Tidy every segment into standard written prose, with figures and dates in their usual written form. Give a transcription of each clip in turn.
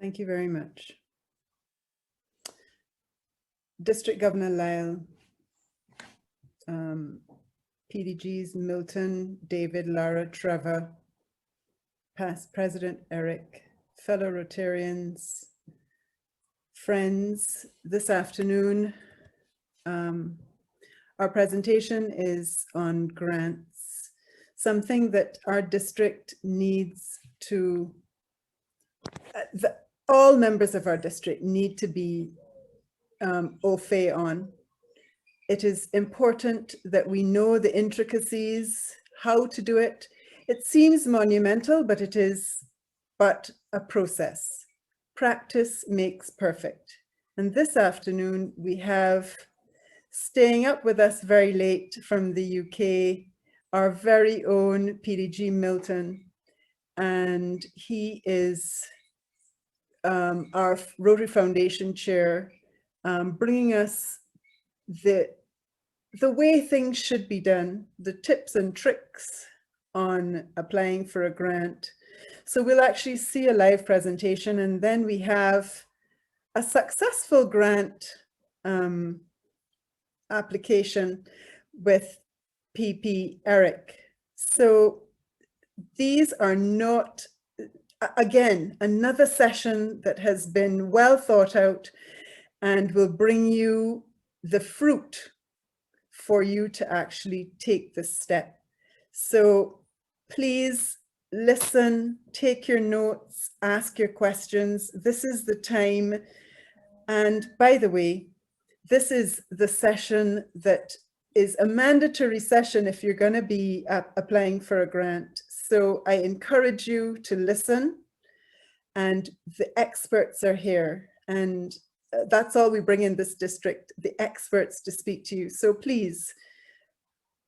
Thank you very much. District Governor Lyle, PDGs Milton, David, Lara, Trevor, past President Eric, fellow Rotarians, friends, this afternoon, our presentation is on grants, something that our district needs to, all members of our district need to be au fait on. It is important that we know the intricacies, how to do it. It seems monumental, but it is but a process. Practice makes perfect. And this afternoon, we have staying up with us very late from the UK, our very own PDG Milton. And he is our Rotary Foundation chair, bringing us the way things should be done, the tips and tricks on applying for a grant. So we'll actually see a live presentation, and then we have a successful grant application with PP Eric. So these are not, again, another session that has been well thought out and will bring you the fruit for you to actually take this step. So please listen, take your notes, ask your questions. This is the time. And by the way, this is the session that is a mandatory session if you're going to be applying for a grant. So I encourage you to listen, and the experts are here. And that's all we bring in this district, the experts to speak to you. So please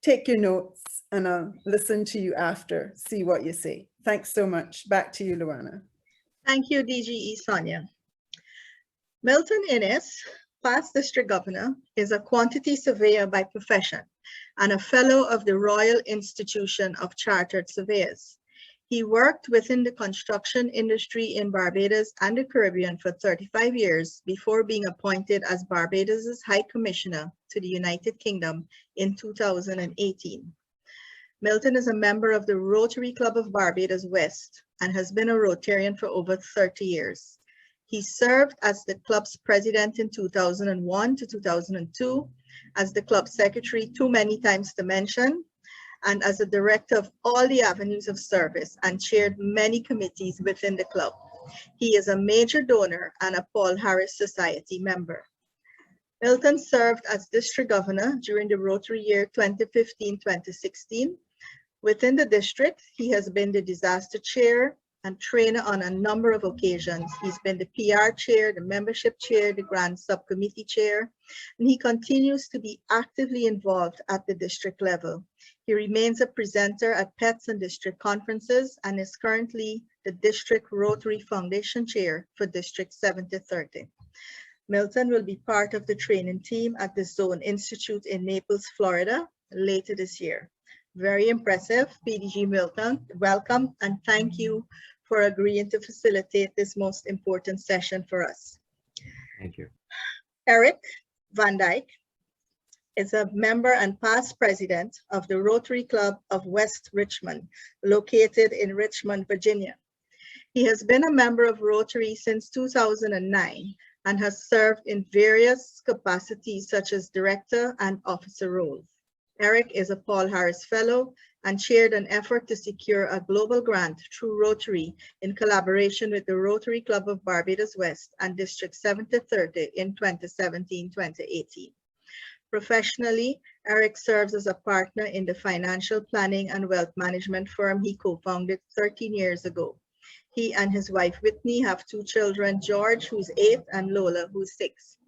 take your notes and I'll listen to you after, see what you say. Thanks so much. Back to you, Luana. Thank you, DGE Sonia. Milton Innes, past district governor, is a quantity surveyor by profession and a fellow of the Royal Institution of Chartered Surveyors. He worked within the construction industry in Barbados and the Caribbean for 35 years before being appointed as Barbados's High Commissioner to the United Kingdom in 2018. Milton is a member of the Rotary Club of Barbados West and has been a Rotarian for over 30 years. He served as the club's president in 2001 to 2002, as the club secretary too many times to mention, and as a director of all the avenues of service and chaired many committees within the club. He is a major donor and a Paul Harris Society member. Milton served as district governor during the Rotary year 2015-2016. Within the district, he has been the disaster chair and trainer on a number of occasions. He's been the PR chair, the membership chair, the grant subcommittee chair, and he continues to be actively involved at the district level. He remains a presenter at PETS and district conferences and is currently the District Rotary Foundation Chair for District 7030. Milton will be part of the training team at the Zone Institute in Naples, Florida later this year. Very impressive, PDG Milton. Welcome and thank you for agreeing to facilitate this most important session for us. Thank you. Eric Van Dyke is a member and past president of the Rotary Club of West Richmond, located in Richmond, Virginia. He has been a member of Rotary since 2009 and has served in various capacities such as director and officer roles. Eric is a Paul Harris Fellow and chaired an effort to secure a global grant through Rotary in collaboration with the Rotary Club of Barbados West and District 7030 in 2017-2018. Professionally, Eric serves as a partner in the financial planning and wealth management firm he co-founded 13 years ago. He and his wife Whitney have two children, George, who's 8, and Lola, who's 6.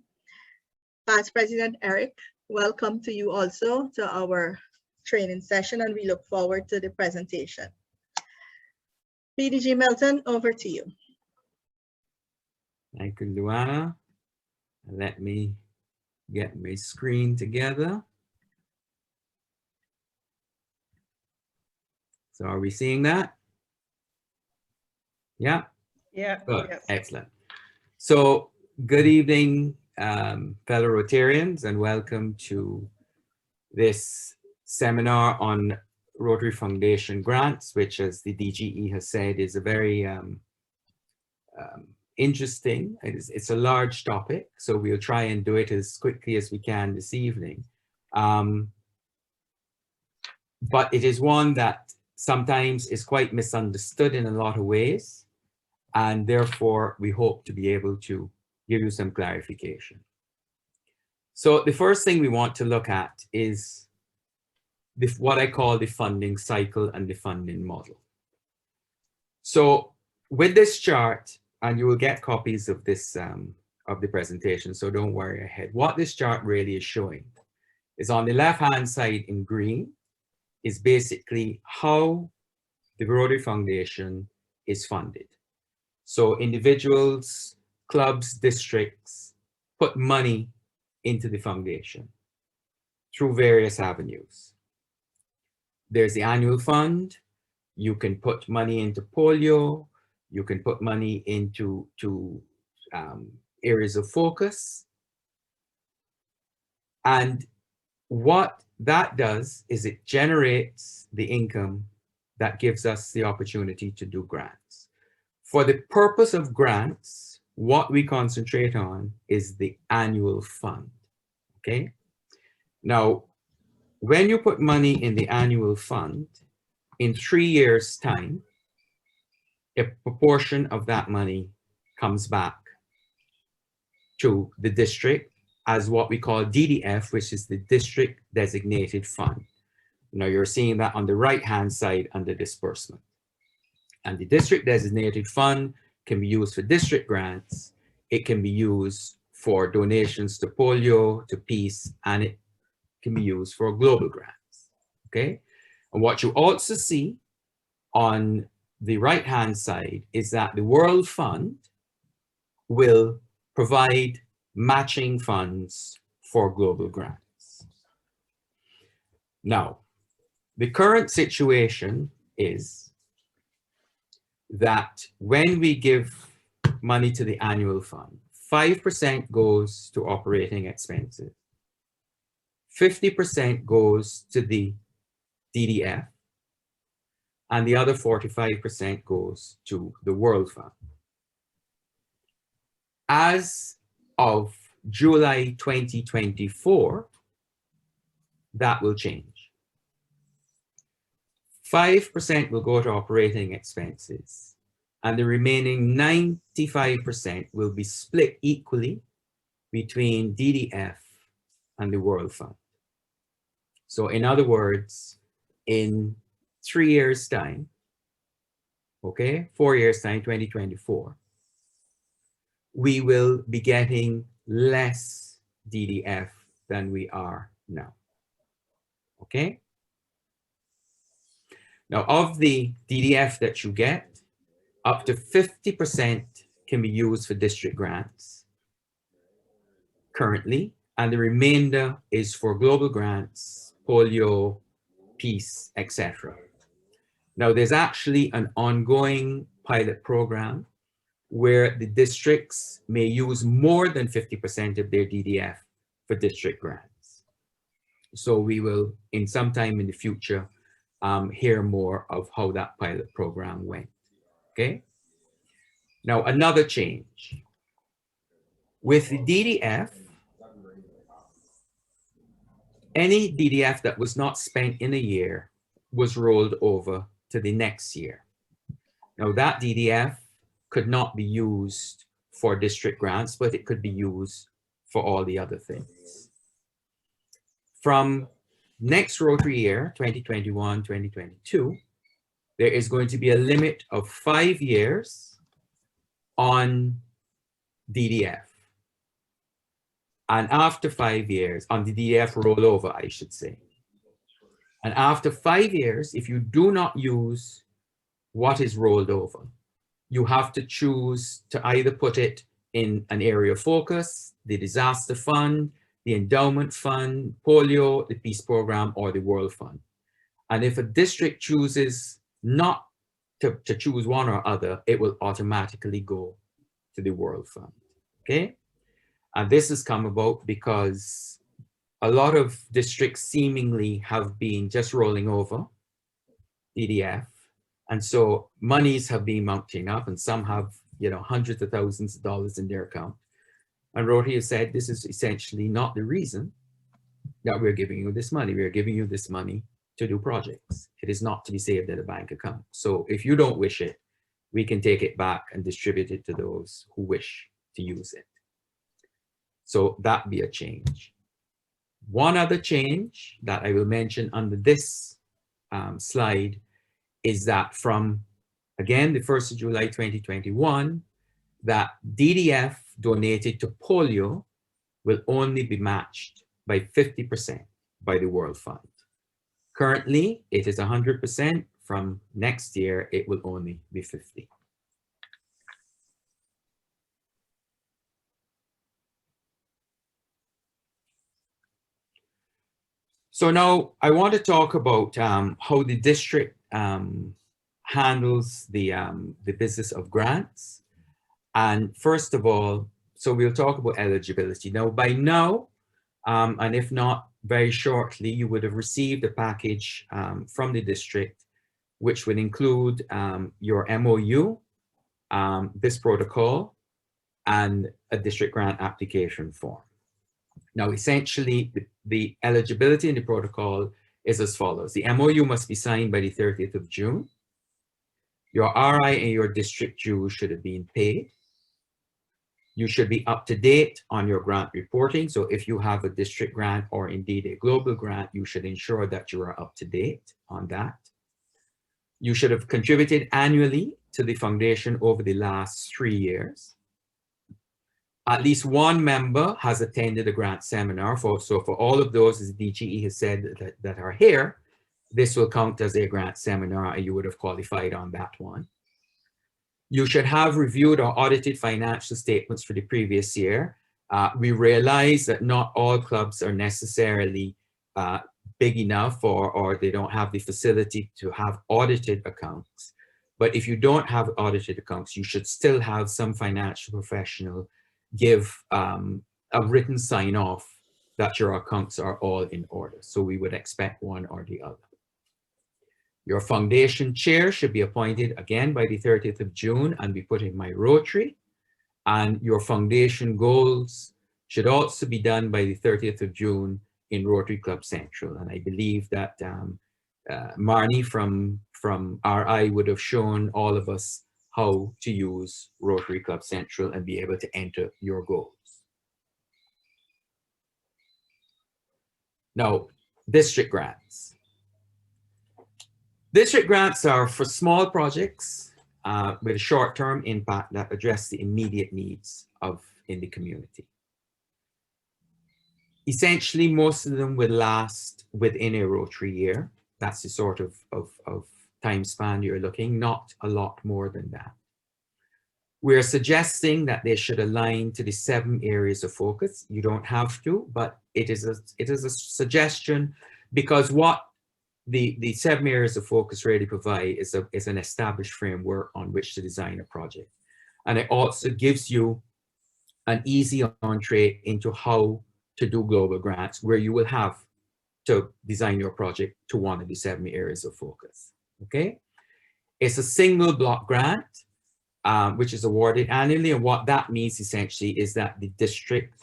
Past President Eric, welcome to you also to our training session, and we look forward to the presentation. PDG Milton, over to you. Thank you, Luana. Let me get my screen together. So are we seeing that? Yeah? Yeah. Good, Yes. excellent. So good evening, fellow Rotarians, and welcome to this seminar on Rotary Foundation grants, which, as the DGE has said, is a very interesting, it's a large topic, so we'll try and do it as quickly as we can this evening. But it is one that sometimes is quite misunderstood in a lot of ways, and therefore we hope to be able to give you some clarification. So the first thing we want to look at is what I call the funding cycle and the funding model. So with this chart, and you will get copies of this of the presentation, so don't worry ahead. What this chart really is showing is on the left-hand side in green is basically how the Rotary Foundation is funded. So individuals, clubs, districts put money into the foundation through various avenues. There's the annual fund. You can put money into polio. You can put money into areas of focus. And what that does is it generates the income that gives us the opportunity to do grants. For the purpose of grants, what we concentrate on is the annual fund, okay? Now, when you put money in the annual fund, in 3 years' time, a proportion of that money comes back to the district as what we call DDF, which is the District Designated Fund. Now you're seeing that on the right-hand side under disbursement. And the District Designated Fund can be used for district grants. It can be used for donations to polio, to peace, and it can be used for global grants, okay? And what you also see on the right-hand side is that the World Fund will provide matching funds for global grants. Now, the current situation is that when we give money to the annual fund, 5% goes to operating expenses, 50% goes to the DDF, and the other 45% goes to the World Fund. As of July 2024, that will change. 5% will go to operating expenses, and the remaining 95% will be split equally between DDF and the World Fund. So in other words, in 3 years' time, okay, 4 years' time, 2024, we will be getting less DDF than we are now, okay? Now, of the DDF that you get, up to 50% can be used for district grants currently, and the remainder is for global grants, polio, peace, etc. Now, there's actually an ongoing pilot program where the districts may use more than 50% of their DDF for district grants. So we will, in some time in the future, hear more of how that pilot program went, okay? Now, another change. With the DDF, any DDF that was not spent in a year was rolled over to the next year. Now, that DDF could not be used for district grants, but it could be used for all the other things. From next Rotary year, 2021, 2022, there is going to be a limit of 5 years on DDF. And after 5 years, on the DDF rollover, I should say. And after 5 years, if you do not use what is rolled over, you have to choose to either put it in an area of focus, the disaster fund, the endowment fund, polio, the peace program, or the World Fund. And if a district chooses not to choose one or other, it will automatically go to the World Fund. okay? And this has come about because a lot of districts seemingly have been just rolling over DDF. And so monies have been mounting up, and some have, you know, hundreds of thousands of dollars in their account. And Rotary has said, this is essentially not the reason that we're giving you this money. We are giving you this money to do projects. It is not to be saved in a bank account. So if you don't wish it, we can take it back and distribute it to those who wish to use it. So that be a change. One other change that I will mention under this slide is that from, again, the 1st of July 2021, that DDF donated to polio will only be matched by 50% by the World Fund. Currently, it is 100%. From next year, it will only be 50. So now I want to talk about how the district handles the business of grants. And first of all, so we'll talk about eligibility. Now, by now, and if not very shortly, you would have received a package from the district, which would include your MOU, this protocol, and a district grant application form. Now, essentially, the eligibility in the protocol is as follows. The MOU must be signed by the 30th of June. Your RI and your district dues should have been paid. You should be up to date on your grant reporting. So if you have a district grant or indeed a global grant, you should ensure that you are up to date on that. You should have contributed annually to the foundation over the last 3 years. At least one member has attended a grant seminar. So for all of those, as DGE has said, that are here, this will count as a grant seminar and you would have qualified on that one. You should have reviewed or audited financial statements for the previous year. We realize that not all clubs are necessarily big enough or they don't have the facility to have audited accounts. But if you don't have audited accounts, you should still have some financial professional give a written sign off that your accounts are all in order. So we would expect one or the other. Your foundation chair should be appointed again by the 30th of June and be put in my Rotary. And your foundation goals should also be done by the 30th of June in Rotary Club Central. And I believe that Marnie from RI would have shown all of us how to use Rotary Club Central and be able to enter your goals. Now, district grants. District grants are for small projects with a short-term impact that address the immediate needs in the community. Essentially, most of them will last within a Rotary year. That's the sort of time span you're looking, not a lot more than that. We're suggesting that they should align to the 7 areas of focus. You don't have to, but it is a suggestion because what the 7 areas of focus really provide is an established framework on which to design a project. And it also gives you an easy entree into how to do global grants, where you will have to design your project to one of the 7 areas of focus, okay? It's a single block grant, which is awarded annually. And what that means essentially is that the district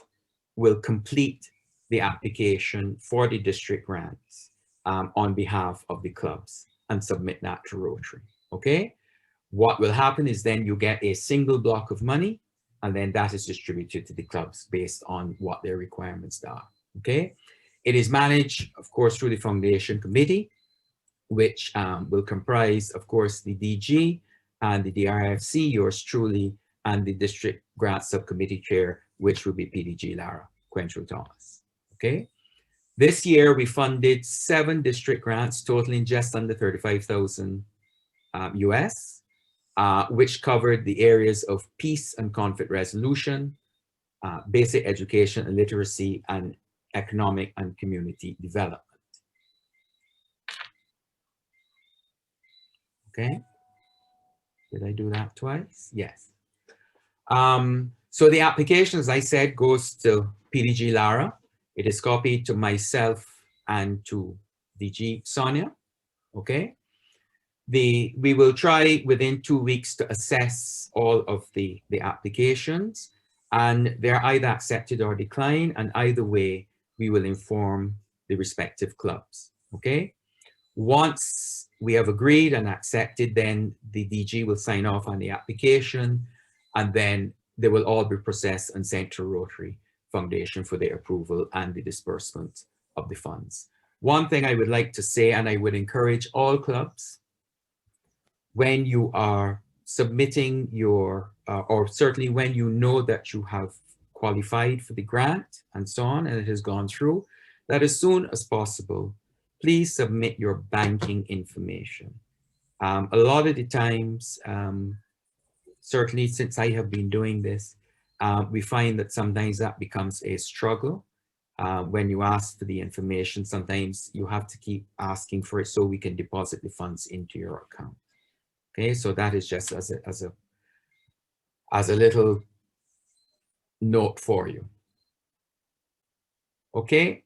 will complete the application for the district grants on behalf of the clubs and submit that to Rotary, okay? What will happen is then you get a single block of money and then that is distributed to the clubs based on what their requirements are, okay? It is managed, of course, through the foundation committee, which will comprise, of course, the DG and the DRFC, yours truly, and the district grant subcommittee chair, which will be PDG Lara Quentrell Thomas, okay? This year, we funded 7 district grants totaling just under 35,000 US, which covered the areas of peace and conflict resolution, basic education and literacy, and economic and community development. Okay, did I do that twice? Yes. So the application, as I said, goes to PDG Lara. It is copied to myself and to DG Sonia, okay? We will try within 2 weeks to assess all of the applications, and they're either accepted or declined, and either way, we will inform the respective clubs, okay? Once we have agreed and accepted, then the DG will sign off on the application, and then they will all be processed and sent to Rotary Foundation for their approval and the disbursement of the funds. One thing I would like to say, and I would encourage all clubs, when you are submitting your, or certainly when you know that you have qualified for the grant and so on, and it has gone through, that as soon as possible, please submit your banking information. A lot of the times, certainly since I have been doing this, we find that sometimes that becomes a struggle. When you ask for the information, sometimes you have to keep asking for it so we can deposit the funds into your account. Okay, so that is just as a little note for you. Okay,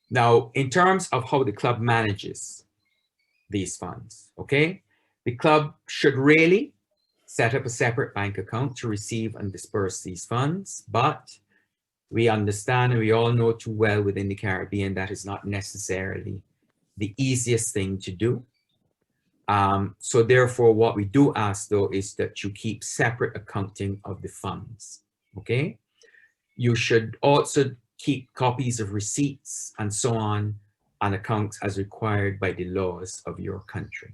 now in terms of how the club manages these funds, okay, the club should really set up a separate bank account to receive and disperse these funds, but we understand and we all know too well within the Caribbean that is not necessarily the easiest thing to do. So therefore, what we do ask though is that you keep separate accounting of the funds, okay? You should also keep copies of receipts and so on accounts as required by the laws of your country,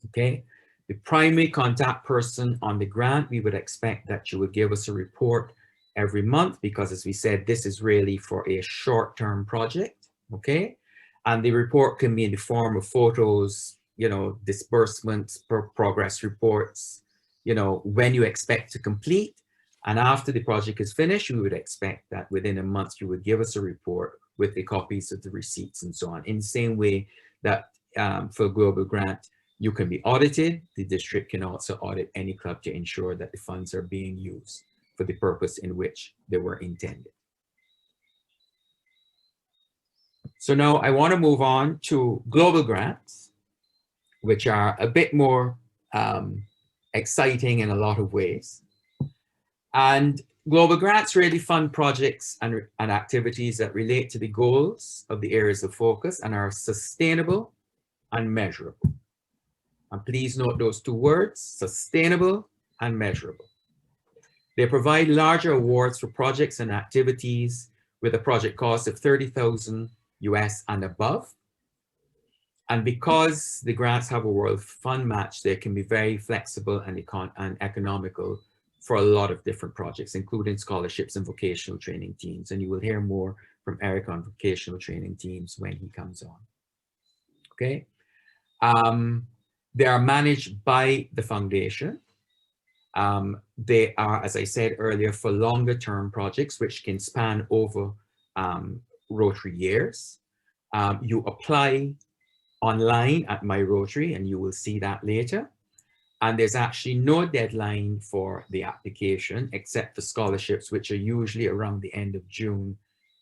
okay? The primary contact person on the grant, we would expect that you would give us a report every month because, as we said, this is really for a short-term project, okay? And the report can be in the form of photos, you know, disbursements, progress reports, you know, when you expect to complete. And after the project is finished, we would expect that within a month, you would give us a report with the copies of the receipts and so on. In the same way that for Global Grant, you can be audited. The district can also audit any club to ensure that the funds are being used for the purpose in which they were intended. So now I want to move on to global grants, which are a bit more exciting in a lot of ways. And global grants really fund projects and activities that relate to the goals of the areas of focus and are sustainable and measurable. And please note those two words, sustainable and measurable. They provide larger awards for projects and activities with a project cost of $30,000 US and above. And because the grants have a World Fund match, they can be very flexible and economical for a lot of different projects, including scholarships and vocational training teams. And you will hear more from Eric on vocational training teams when he comes on. Okay. They are managed by the foundation. They are, as I said earlier, for longer term projects, which can span over Rotary years. You apply online at My Rotary, and you will see that later. And there's actually no deadline for the application, except for scholarships, which are usually around the end of June,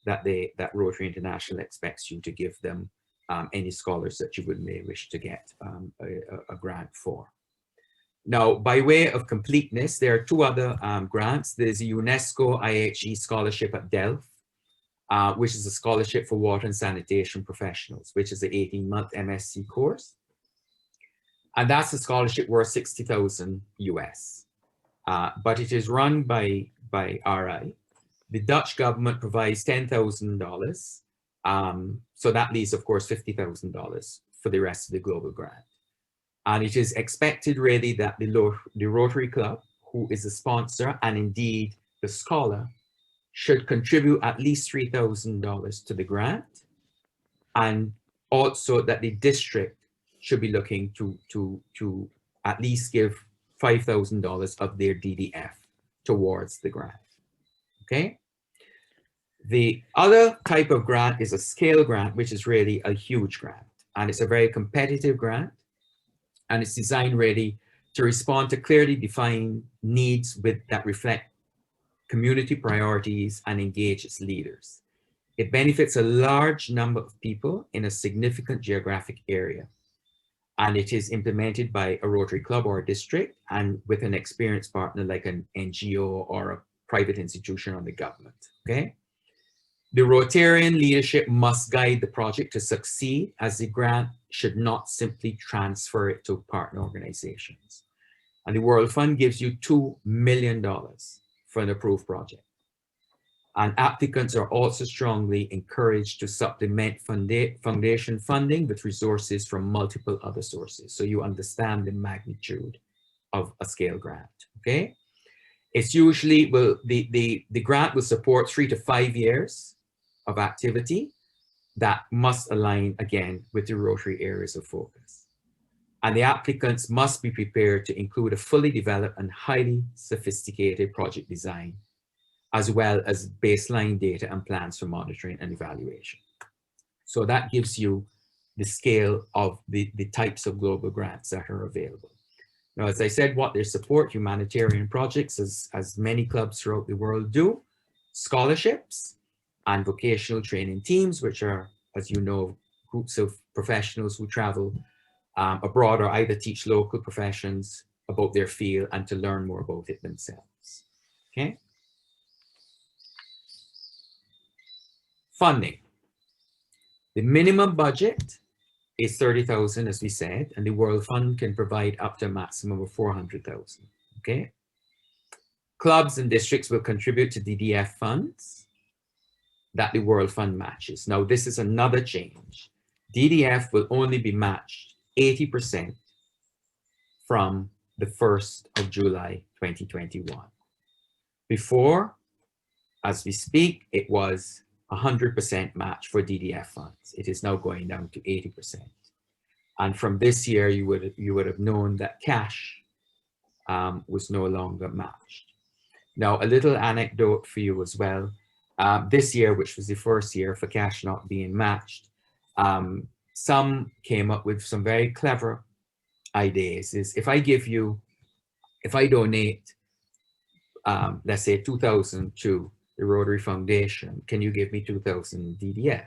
that Rotary International expects you to give them any scholars that you may wish to get a grant for. Now, by way of completeness, there are two other grants. There's a UNESCO IHE scholarship at Delft, which is a scholarship for water and sanitation professionals, which is an 18-month MSc course. And that's a scholarship worth $60,000 US. But it is run by RI. The Dutch government provides $10,000. So that leaves, of course, $50,000 for the rest of the global grant. And it is expected really that the Rotary Club, who is the sponsor and indeed the scholar, should contribute at least $3,000 to the grant, and also that the district should be looking to at least give $5,000 of their DDF towards the grant, okay? The other type of grant is a scale grant, which is really a huge grant, and it's a very competitive grant, and it's designed really to respond to clearly defined needs that reflect community priorities and engage its leaders. It benefits a large number of people in a significant geographic area. And it is implemented by a Rotary Club or a district and with an experienced partner like an NGO or a private institution or the government, okay? The Rotarian leadership must guide the project to succeed, as the grant should not simply transfer it to partner organizations. And the World Fund gives you $2 million for an approved project. And applicants are also strongly encouraged to supplement foundation funding with resources from multiple other sources. So you understand the magnitude of a scale grant, okay? It's usually, well, the grant will support 3 to 5 years of activity that must align again with the Rotary areas of focus. And the applicants must be prepared to include a fully developed and highly sophisticated project design, as well as baseline data and plans for monitoring and evaluation. So that gives you the scale of the types of global grants that are available. Now, as I said, what they support, humanitarian projects, as many clubs throughout the world do, scholarships and vocational training teams, which are, as you know, groups of professionals who travel abroad or either teach local professions about their field and to learn more about it themselves, okay? Funding. The minimum budget is 30,000, as we said, and the World Fund can provide up to a maximum of 400,000, okay? Clubs and districts will contribute to DDF funds that the World Fund matches. Now, this is another change. DDF will only be matched 80% from the 1st of July, 2021. Before, as we speak, it was 100% match for DDF funds. It is now going down to 80%. And from this year, you would have known that cash was no longer matched. Now, a little anecdote for you as well. This year, which was the first year for cash not being matched, some came up with some very clever ideas. Is if I donate, let's say 2,000 to the Rotary Foundation, can you give me 2,000 DDF?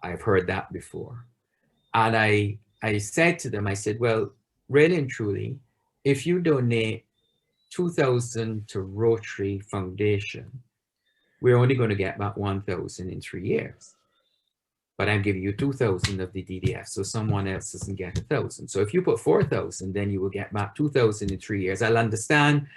I've heard that before. And I said to them, I said, well, really and truly, if you donate 2,000 to Rotary Foundation, we're only going to get about 1,000 in 3 years. But I'm giving you 2,000 of the DDF, so someone else doesn't get 1,000. So if you put 4,000, then you will get back 2,000 in 3 years. I'll understand,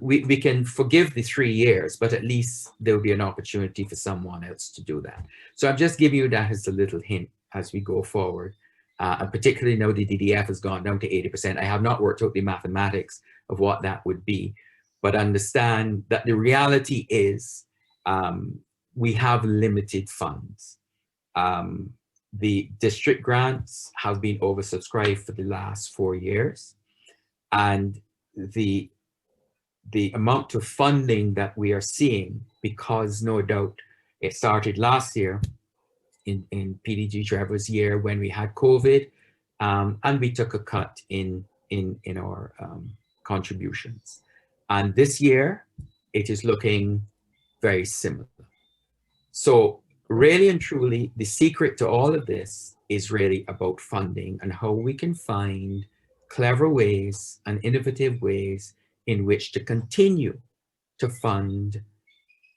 we can forgive the 3 years, but at least there will be an opportunity for someone else to do that. So I'm just giving you that as a little hint as we go forward. And particularly now the DDF has gone down to 80%. I have not worked out the mathematics of what that would be, but understand that the reality is we have limited funds. The district grants have been oversubscribed for the last 4 years, and the amount of funding that we are seeing, because no doubt it started last year in PDG Trevor's year when we had COVID, and we took a cut in our contributions. And this year it is looking very similar. So really and truly, the secret to all of this is really about funding and how we can find clever ways and innovative ways in which to continue to fund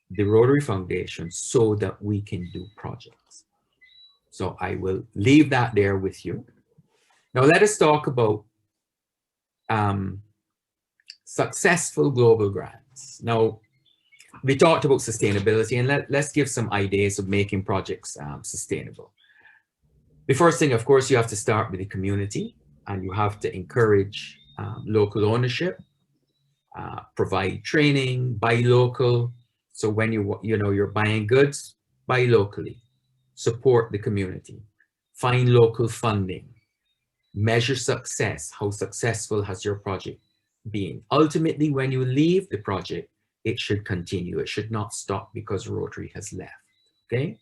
the Rotary Foundation so that we can do projects. So I will leave that there with you. Now let us talk about successful global grants. Now, we talked about sustainability, and let's give some ideas of making projects sustainable. The first thing, of course, you have to start with the community, and you have to encourage local ownership, provide training, buy local. So when you're buying goods, buy locally, support the community, find local funding, measure success. How successful has your project been? Ultimately, when you leave the project, it should continue. It should not stop because Rotary has left, okay?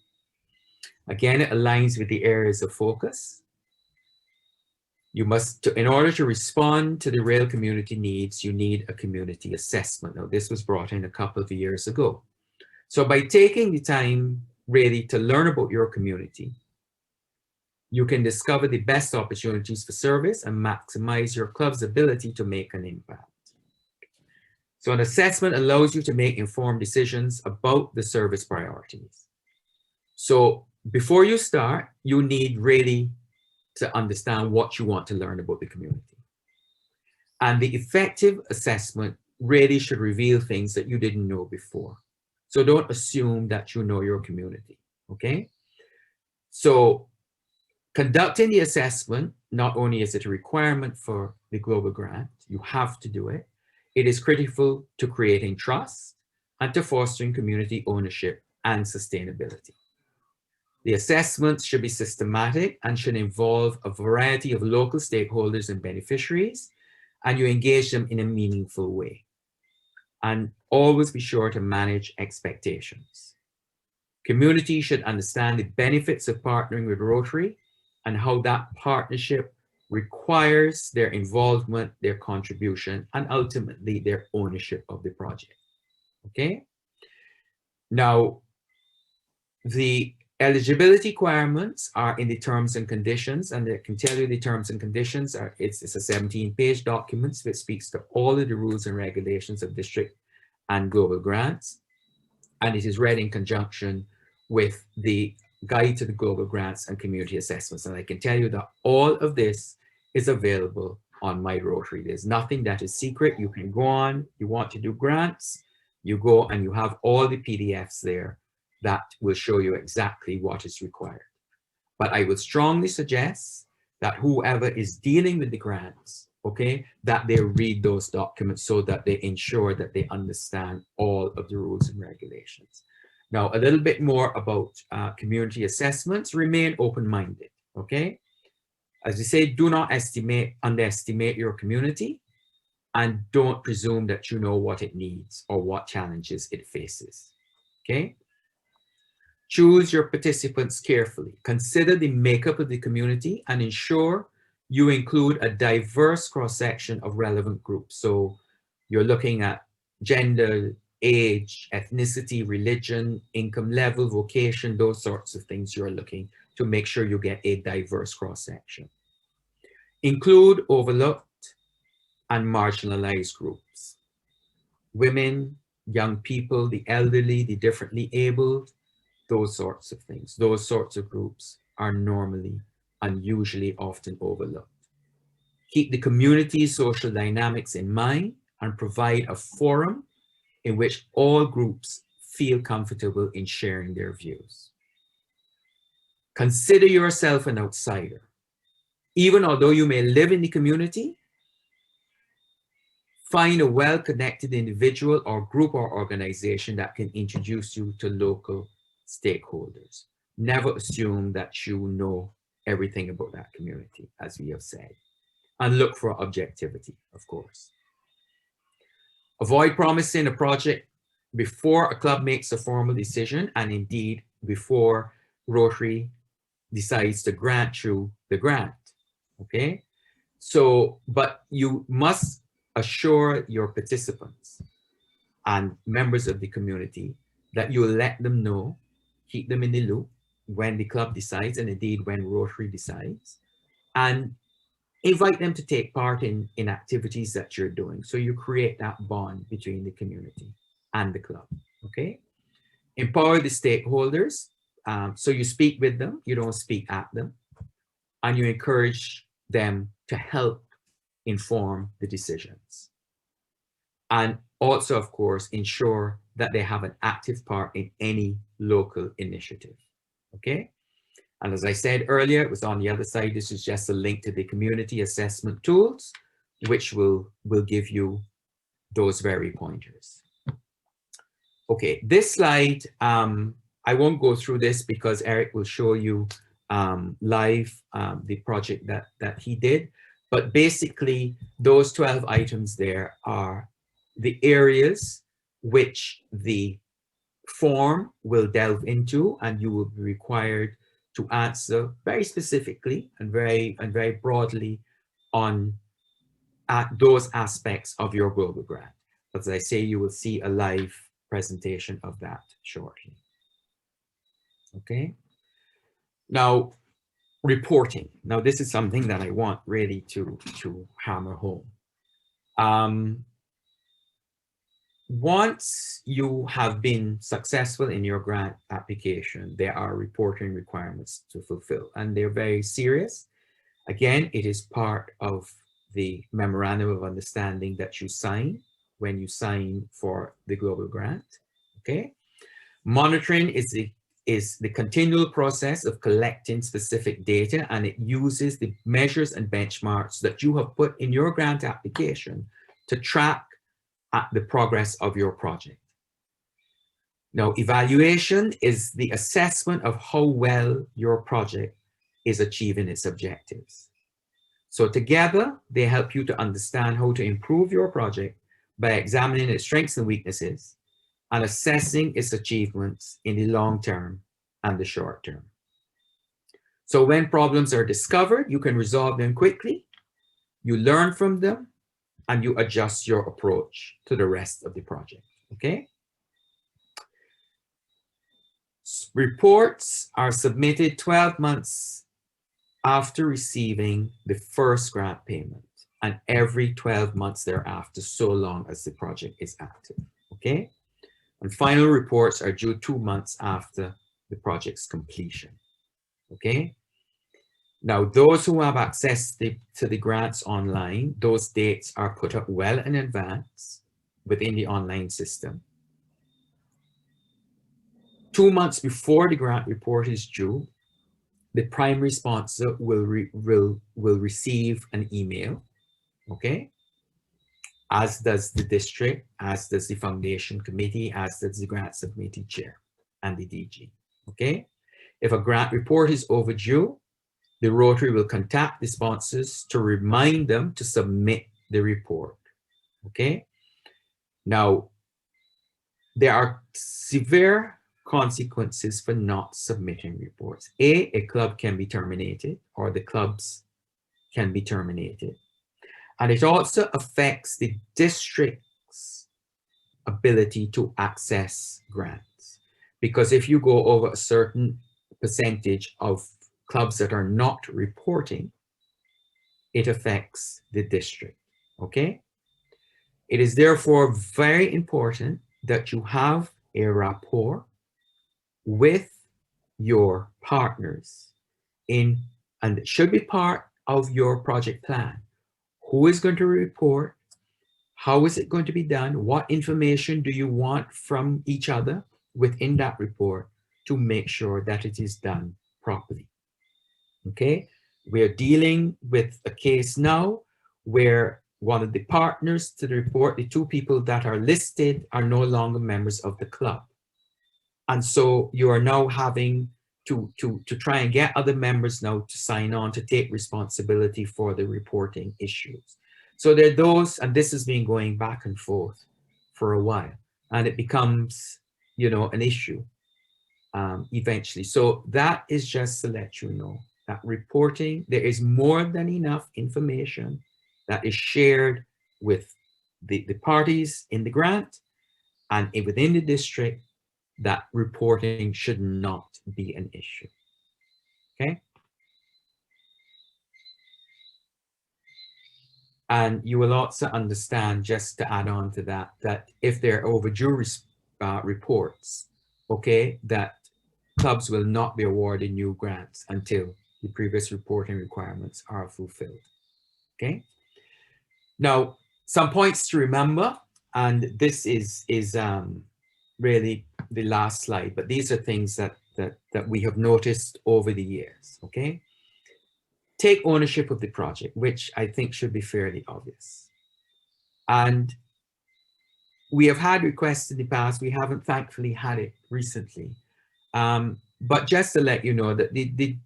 Again, it aligns with the areas of focus. In order to respond to the rail community needs, you need a community assessment. Now, this was brought in a couple of years ago. So by taking the time really to learn about your community, you can discover the best opportunities for service and maximize your club's ability to make an impact. So an assessment allows you to make informed decisions about the service priorities. So before you start, you need really to understand what you want to learn about the community. And the effective assessment really should reveal things that you didn't know before. So don't assume that you know your community, okay? So conducting the assessment, not only is it a requirement for the global grant, you have to do it. It is critical to creating trust and to fostering community ownership and sustainability. The assessments should be systematic and should involve a variety of local stakeholders and beneficiaries, and you engage them in a meaningful way. And always be sure to manage expectations. Community should understand the benefits of partnering with Rotary and how that partnership requires their involvement, their contribution, and ultimately their ownership of the project. Okay? Now, the eligibility requirements are in the terms and conditions, and I can tell you the terms and conditions are, it's a 17-page document that speaks to all of the rules and regulations of district and global grants, and it is read in conjunction with the Guide to the Global Grants and Community Assessments. And I can tell you that all of this is available on My Rotary. There's nothing that is secret. You can go on, you want to do grants, you go and you have all the PDFs there that will show you exactly what is required. But I would strongly suggest that whoever is dealing with the grants, okay, that they read those documents so that they ensure that they understand all of the rules and regulations. Now, a little bit more about community assessments. Remain open-minded, okay? As we say, do not underestimate your community, and don't presume that you know what it needs or what challenges it faces, okay? Choose your participants carefully. Consider the makeup of the community and ensure you include a diverse cross-section of relevant groups. So you're looking at gender, age, ethnicity, religion, income level, vocation, those sorts of things you're looking to make sure you get a diverse cross-section. Include overlooked and marginalized groups. Women, young people, the elderly, the differently abled, those sorts of things. Those sorts of groups are normally and usually often overlooked. Keep the community's social dynamics in mind and provide a forum in which all groups feel comfortable in sharing their views. Consider yourself an outsider. Even although you may live in the community, find a well-connected individual or group or organization that can introduce you to local stakeholders. Never assume that you know everything about that community, as we have said. And look for objectivity, of course. Avoid promising a project before a club makes a formal decision, and indeed before Rotary decides to grant you the grant, okay? So, but you must assure your participants and members of the community that you will let them know, keep them in the loop when the club decides, and indeed when Rotary decides, and invite them to take part in activities that you're doing. So you create that bond between the community and the club, okay? Empower the stakeholders. So you speak with them, you don't speak at them, and you encourage them to help inform the decisions. And also, of course, ensure that they have an active part in any local initiative, okay? And as I said earlier, it was on the other side. This is just a link to the community assessment tools, which will give you those very pointers. Okay, this slide, I won't go through this because Eric will show you live the project that he did. But basically, those 12 items there are the areas which the form will delve into, and you will be required to answer very specifically and very broadly on those aspects of your global grant. As I say, you will see a live presentation of that shortly. Okay. Now, reporting. Now, this is something that I want really to hammer home. Once you have been successful in your grant application, there are reporting requirements to fulfill, and they're very serious. Again, it is part of the memorandum of understanding that you sign when you sign for the global grant. Okay. Monitoring is the continual process of collecting specific data, and it uses the measures and benchmarks that you have put in your grant application to track the progress of your project. Now, evaluation is the assessment of how well your project is achieving its objectives. So together, they help you to understand how to improve your project by examining its strengths and weaknesses and assessing its achievements in the long term and the short term. So when problems are discovered, you can resolve them quickly, you learn from them, and you adjust your approach to the rest of the project, okay? Reports are submitted 12 months after receiving the first grant payment, and every 12 months thereafter, so long as the project is active, okay? And final reports are due 2 months after the project's completion, okay? Now, those who have access to the grants online, those dates are put up well in advance within the online system. 2 months before the grant report is due, the primary sponsor will receive an email, okay? As does the district, as does the foundation committee, as does the grant subcommittee chair and the DG, okay? If a grant report is overdue, the Rotary will contact the sponsors to remind them to submit the report, okay? Now, there are severe consequences for not submitting reports. A club can be terminated, or the clubs can be terminated. And it also affects the district's ability to access grants. Because if you go over a certain percentage of clubs that are not reporting, it affects the district, okay? It is therefore very important that you have a rapport with your partners and it should be part of your project plan. Who is going to report? How is it going to be done? What information do you want from each other within that report to make sure that it is done properly? Okay, we are dealing with a case now where one of the partners to the report, the 2 people that are listed, are no longer members of the club. And so you are now having to try and get other members now to sign on to take responsibility for the reporting issues. So there are those, and this has been going back and forth for a while, and it becomes, you know, an issue eventually. So that is just to let you know that reporting, there is more than enough information that is shared with the parties in the grant and within the district, that reporting should not be an issue, okay? And you will also understand, just to add on to that, that if there are overdue reports, okay, that clubs will not be awarded new grants until the previous reporting requirements are fulfilled, okay? Now, some points to remember, and this is really the last slide, but these are things that we have noticed over the years, okay? Take ownership of the project, which I think should be fairly obvious. And we have had requests in the past, we haven't thankfully had it recently. But just to let you know that the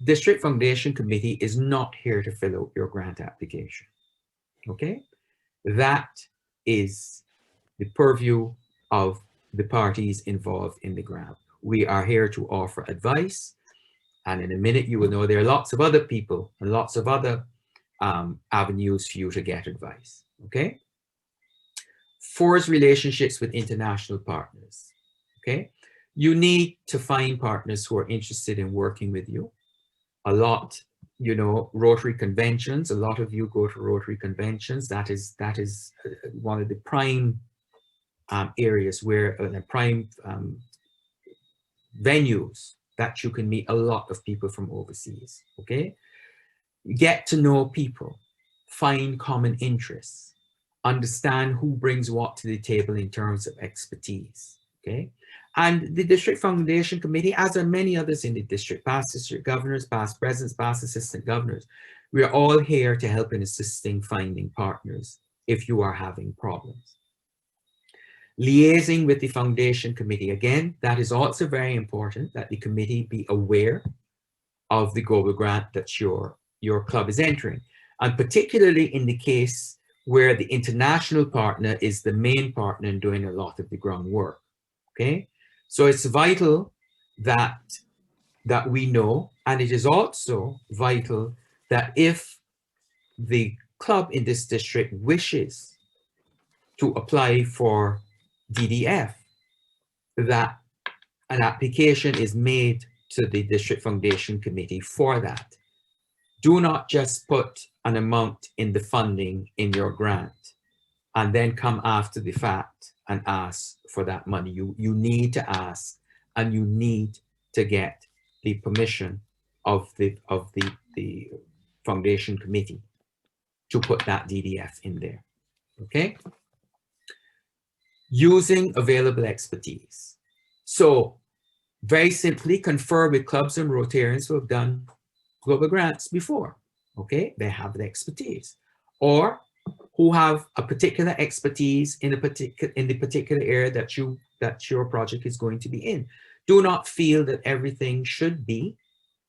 District Foundation Committee is not here to fill out your grant application, okay? That is the purview of the parties involved in the grant. We are here to offer advice, and in a minute you will know there are lots of other people and lots of other avenues for you to get advice, okay? Forge relationships with international partners, okay? You need to find partners who are interested in working with you. A lot, you know, Rotary conventions, a lot of you go to Rotary conventions. That is one of the prime areas where, the prime venues that you can meet a lot of people from overseas, okay? Get to know people, find common interests, understand who brings what to the table in terms of expertise, okay? And the District Foundation Committee, as are many others in the district, past district governors, past presidents, past assistant governors, we are all here to help in assisting finding partners if you are having problems. Liaising with the Foundation Committee, again, that is also very important, that the committee be aware of the global grant that your club is entering. And particularly in the case where the international partner is the main partner in doing a lot of the groundwork, okay? So it's vital that we know, and it is also vital that if the club in this district wishes to apply for DDF, that an application is made to the District Foundation Committee for that. Do not just put an amount in the funding in your grant and then come after the fact and ask for that money. You need to ask, and you need to get the permission of the Foundation Committee to put that DDF in there, okay? Using available expertise. So very simply, confer with clubs and Rotarians who have done global grants before, okay? They have the expertise, or who have a particular expertise in the particular area that your project is going to be in. Do not feel that everything should be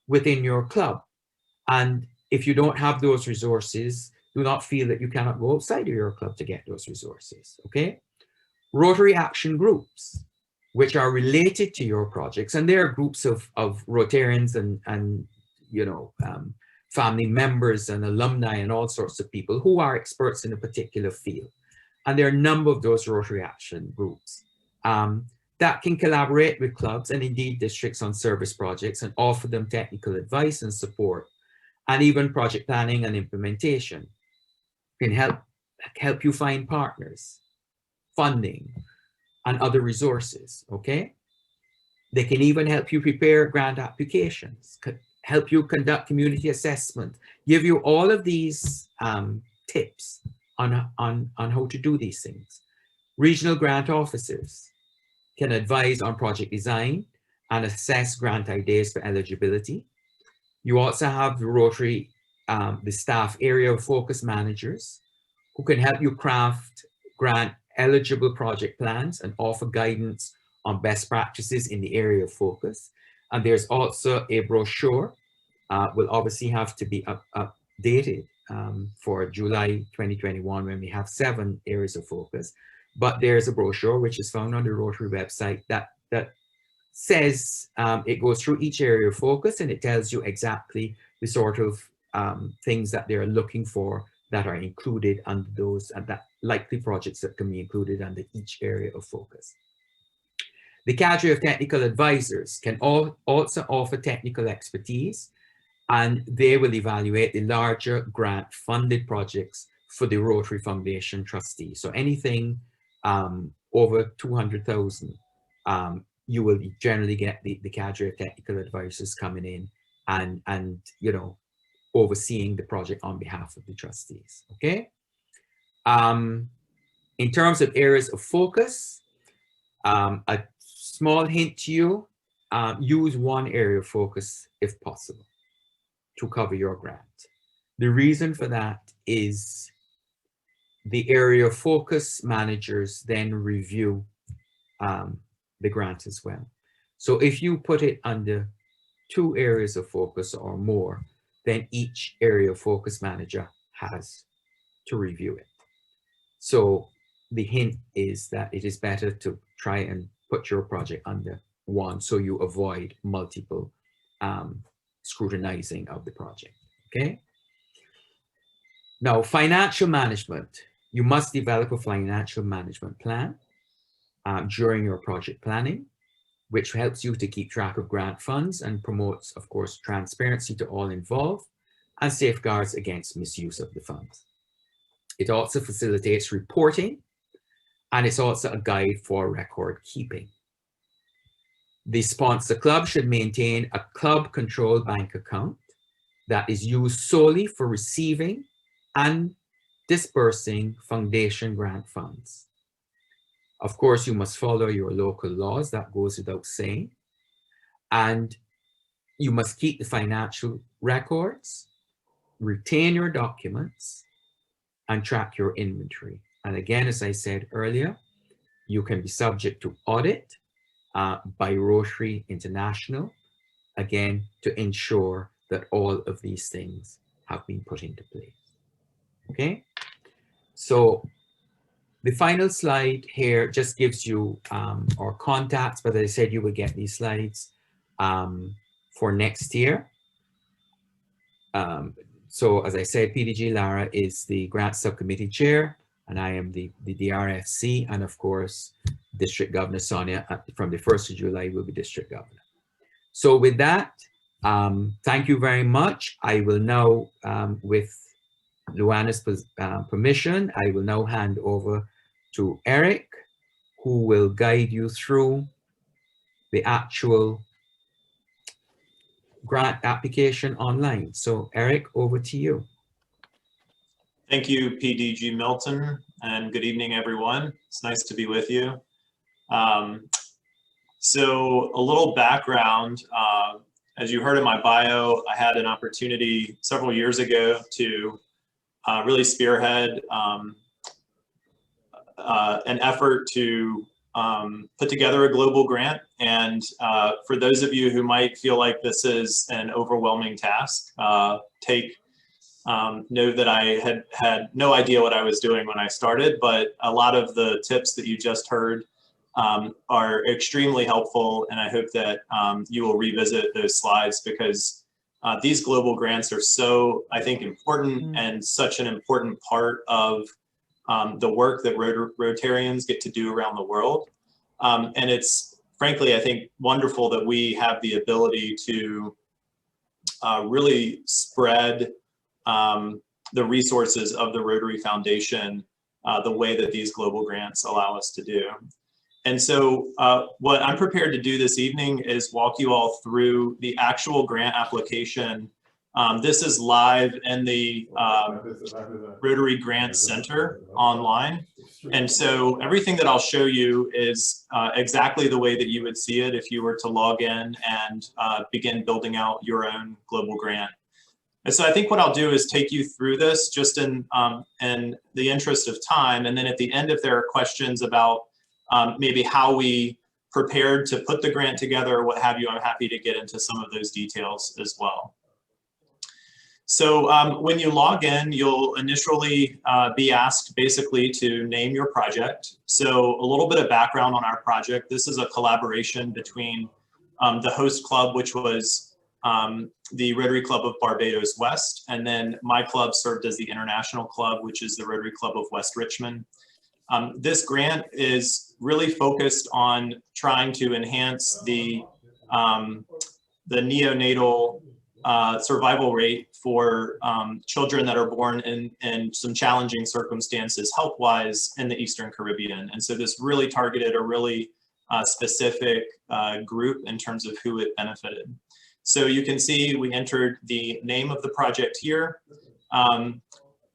within your club. And if you don't have those resources, do not feel that you cannot go outside of your club to get those resources, okay? Rotary action groups, which are related to your projects, and there are groups of Rotarians and you know, family members and alumni and all sorts of people who are experts in a particular field. And there are a number of those Rotary action groups that can collaborate with clubs and indeed districts on service projects and offer them technical advice and support, and even project planning and implementation. Can help you find partners, funding, and other resources, okay? They can even help you prepare grant applications, help you conduct community assessment, give you all of these tips on how to do these things. Regional grant officers can advise on project design and assess grant ideas for eligibility. You also have the Rotary, the staff area of focus managers who can help you craft grant eligible project plans and offer guidance on best practices in the area of focus. And there's also a brochure, will obviously have to be updated for July 2021 when we have 7 areas of focus. But there's a brochure which is found on the Rotary website that says, it goes through each area of focus and it tells you exactly the sort of things that they're looking for that are included under those, and that likely projects that can be included under each area of focus. The cadre of technical advisors can also offer technical expertise, and they will evaluate the larger grant funded projects for the Rotary Foundation trustee. So anything over 200,000, you will generally get the cadre of technical advisors coming in and you know, overseeing the project on behalf of the trustees, okay? In terms of areas of focus, a small hint to you, use one area of focus if possible to cover your grant. The reason for that is the area of focus managers then review the grant as well. So if you put it under 2 areas of focus or more, then each area of focus manager has to review it. So the hint is that it is better to try and put your project under one so you avoid multiple scrutinizing of the project, okay? Now, financial management. You must develop a financial management plan during your project planning, which helps you to keep track of grant funds and promotes, of course, transparency to all involved and safeguards against misuse of the funds. It also facilitates reporting, and it's also a guide for record keeping. The sponsor club should maintain a club-controlled bank account that is used solely for receiving and dispersing foundation grant funds. Of course, you must follow your local laws, that goes without saying. And you must keep the financial records, retain your documents, and track your inventory. And again, as I said earlier, you can be subject to audit by Rotary International, again, to ensure that all of these things have been put into place. Okay, so the final slide here just gives you our contacts, but as I said, you will get these slides for next year. So as I said, PDG Lara is the grant subcommittee chair, and I am the DRFC, and of course, District Governor Sonia from the 1st of July will be District Governor. So with that, thank you very much. I will now, with Luana's permission, I will now hand over to Eric, who will guide you through the actual grant application online. So Eric, over to you. Thank you, PDG Milton, and good evening, everyone. It's nice to be with you. So a little background, as you heard in my bio, I had an opportunity several years ago to really spearhead an effort to put together a global grant. And for those of you who might feel like this is an overwhelming task, take note that I had no idea what I was doing when I started, but a lot of the tips that you just heard are extremely helpful. And I hope that you will revisit those slides, because these global grants are so, I think, important and such an important part of the work that Rotarians get to do around the world. And it's frankly, I think, wonderful that we have the ability to really spread the resources of the Rotary Foundation the way that these global grants allow us to do. And so what I'm prepared to do this evening is walk you all through the actual grant application. This is live in the Rotary Grant Center online. And so everything that I'll show you is exactly the way that you would see it if you were to log in and begin building out your own global grant. And so I think what I'll do is take you through this just in the interest of time. And then at the end, if there are questions about maybe how we prepared to put the grant together or what have you, I'm happy to get into some of those details as well. So when you log in, you'll initially be asked basically to name your project. So a little bit of background on our project. This is a collaboration between the host club, which was the Rotary Club of Barbados West, and then my club served as the international club, which is the Rotary Club of West Richmond. This grant is really focused on trying to enhance the neonatal survival rate for children that are born in some challenging circumstances health-wise in the Eastern Caribbean. And so this really targeted a really specific group in terms of who it benefited. So you can see we entered the name of the project here.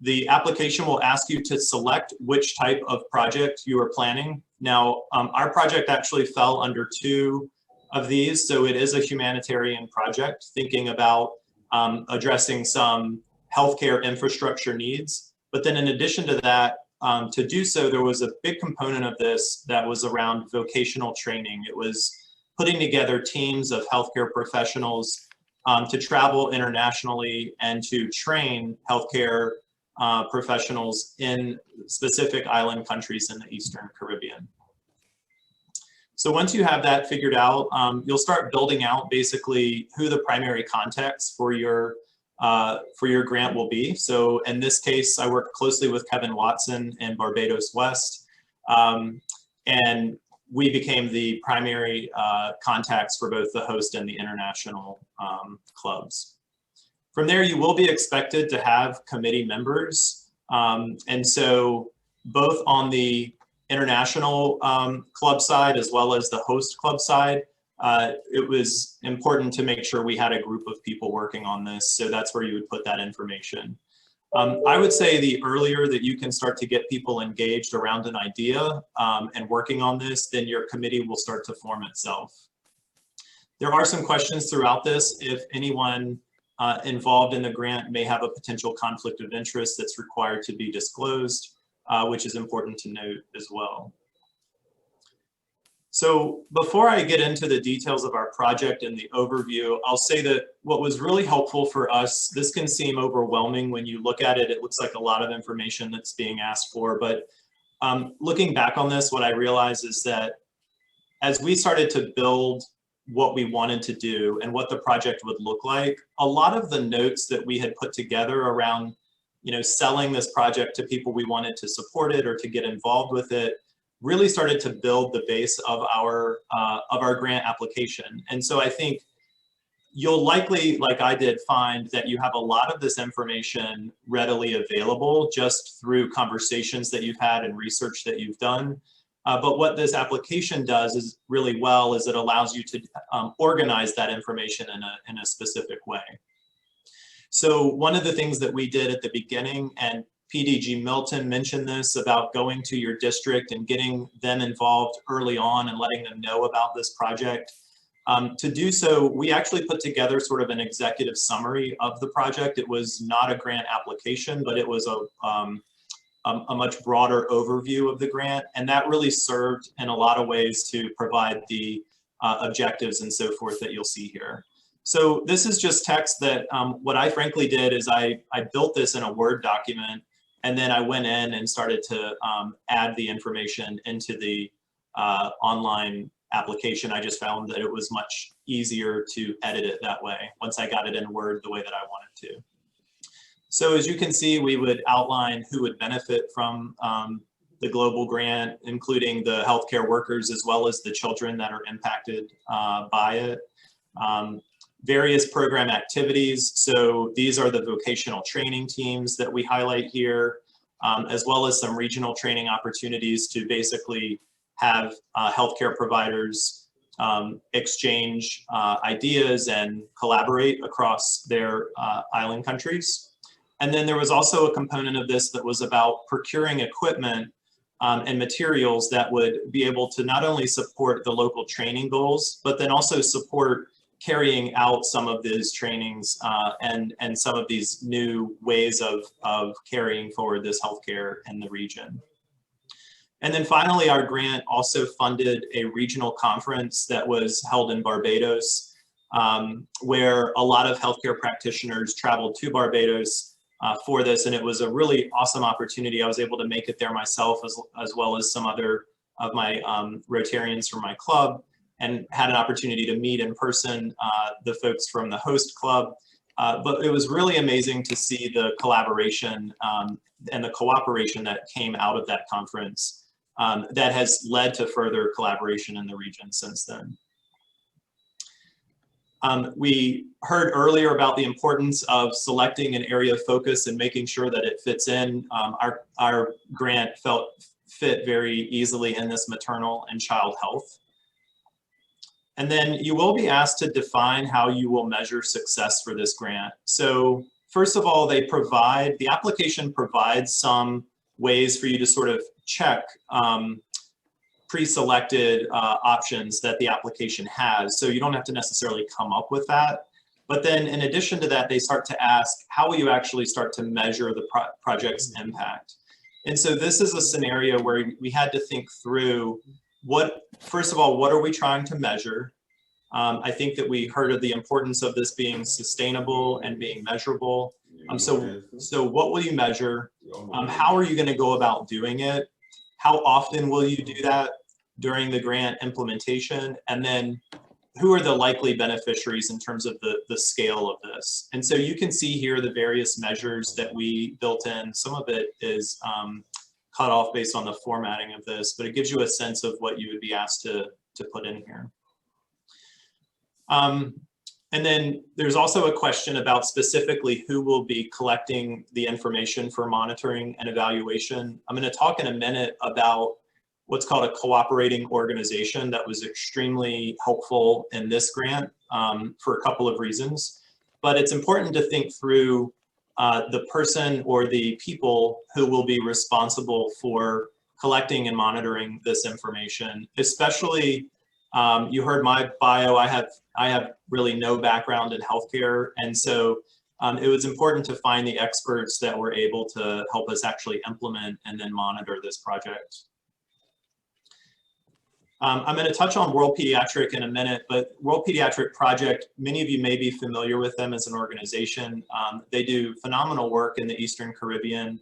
The application will ask you to select which type of project you are planning. Now, our project actually fell under two of these. So it is a humanitarian project thinking about addressing some healthcare infrastructure needs. But then in addition to that, to do so, there was a big component of this that was around vocational training. It was putting together teams of healthcare professionals to travel internationally and to train healthcare professionals in specific island countries in the Eastern Caribbean. So once you have that figured out, you'll start building out basically who the primary contacts for your for your grant will be. So in this case, I worked closely with Kevin Watson in Barbados West, and we became the primary contacts for both the host and the international clubs. From there, you will be expected to have committee members. And so both on the international club side as well as the host club side, it was important to make sure we had a group of people working on this. So that's where you would put that information. I would say the earlier that you can start to get people engaged around an idea and working on this, then your committee will start to form itself. There are some questions throughout this. If anyone involved in the grant may have a potential conflict of interest that's required to be disclosed, which is important to note as well. So before I get into the details of our project and the overview, I'll say that what was really helpful for us, this can seem overwhelming when you look at it, it looks like a lot of information that's being asked for, but looking back on this, what I realized is that as we started to build what we wanted to do and what the project would look like, a lot of the notes that we had put together around, selling this project to people we wanted to support it or to get involved with it, really started to build the base of our grant application. And so I think you'll likely, like I did, find that you have a lot of this information readily available just through conversations that you've had and research that you've done. But what this application does is really well is it allows you to organize that information in a specific way. So one of the things that we did at the beginning, and PDG Milton mentioned this about going to your district and getting them involved early on and letting them know about this project. To do so, we actually put together sort of an executive summary of the project. It was not a grant application, but it was a much broader overview of the grant. And that really served in a lot of ways to provide the objectives and so forth that you'll see here. So this is just text that what I frankly did is I built this in a Word document, and then I went in and started to add the information into the online application. I just found that it was much easier to edit it that way once I got it in Word the way that I wanted to. So as you can see, we would outline who would benefit from the global grant, including the healthcare workers as well as the children that are impacted by it. Various program activities. So these are the vocational training teams that we highlight here, as well as some regional training opportunities to basically have healthcare providers exchange ideas and collaborate across their island countries. And then there was also a component of this that was about procuring equipment and materials that would be able to not only support the local training goals, but then also support carrying out some of these trainings and some of these new ways of carrying forward this healthcare in the region. And then finally, our grant also funded a regional conference that was held in Barbados, where a lot of healthcare practitioners traveled to Barbados for this. And it was a really awesome opportunity. I was able to make it there myself as well as some other of my Rotarians from my club, and had an opportunity to meet in person the folks from the host club. But it was really amazing to see the collaboration and the cooperation that came out of that conference that has led to further collaboration in the region since then. We heard earlier about the importance of selecting an area of focus and making sure that it fits in. Our grant fit very easily in this maternal and child health. And then you will be asked to define how you will measure success for this grant. So first of all, the application provides some ways for you to sort of check pre-selected options that the application has. So you don't have to necessarily come up with that. But then in addition to that, they start to ask, how will you actually start to measure the project's impact? And so this is a scenario where we had to think through first of all, what are we trying to measure? I think that we heard of the importance of this being sustainable and being measurable. So what will you measure? How are you going to go about doing it? How often will you do that during the grant implementation? And then who are the likely beneficiaries in terms of the scale of this. And so you can see here the various measures that we built in. Some of it is cut off based on the formatting of this, but it gives you a sense of what you would be asked to put in here. And then there's also a question about specifically who will be collecting the information for monitoring and evaluation. I'm going to talk in a minute about what's called a cooperating organization that was extremely helpful in this grant for a couple of reasons. But it's important to think through the person or the people who will be responsible for collecting and monitoring this information, especially you heard my bio. I have really no background in healthcare, and so it was important to find the experts that were able to help us actually implement and then monitor this project. I'm going to touch on World Pediatric in a minute, but World Pediatric Project, many of you may be familiar with them as an organization. They do phenomenal work in the Eastern Caribbean,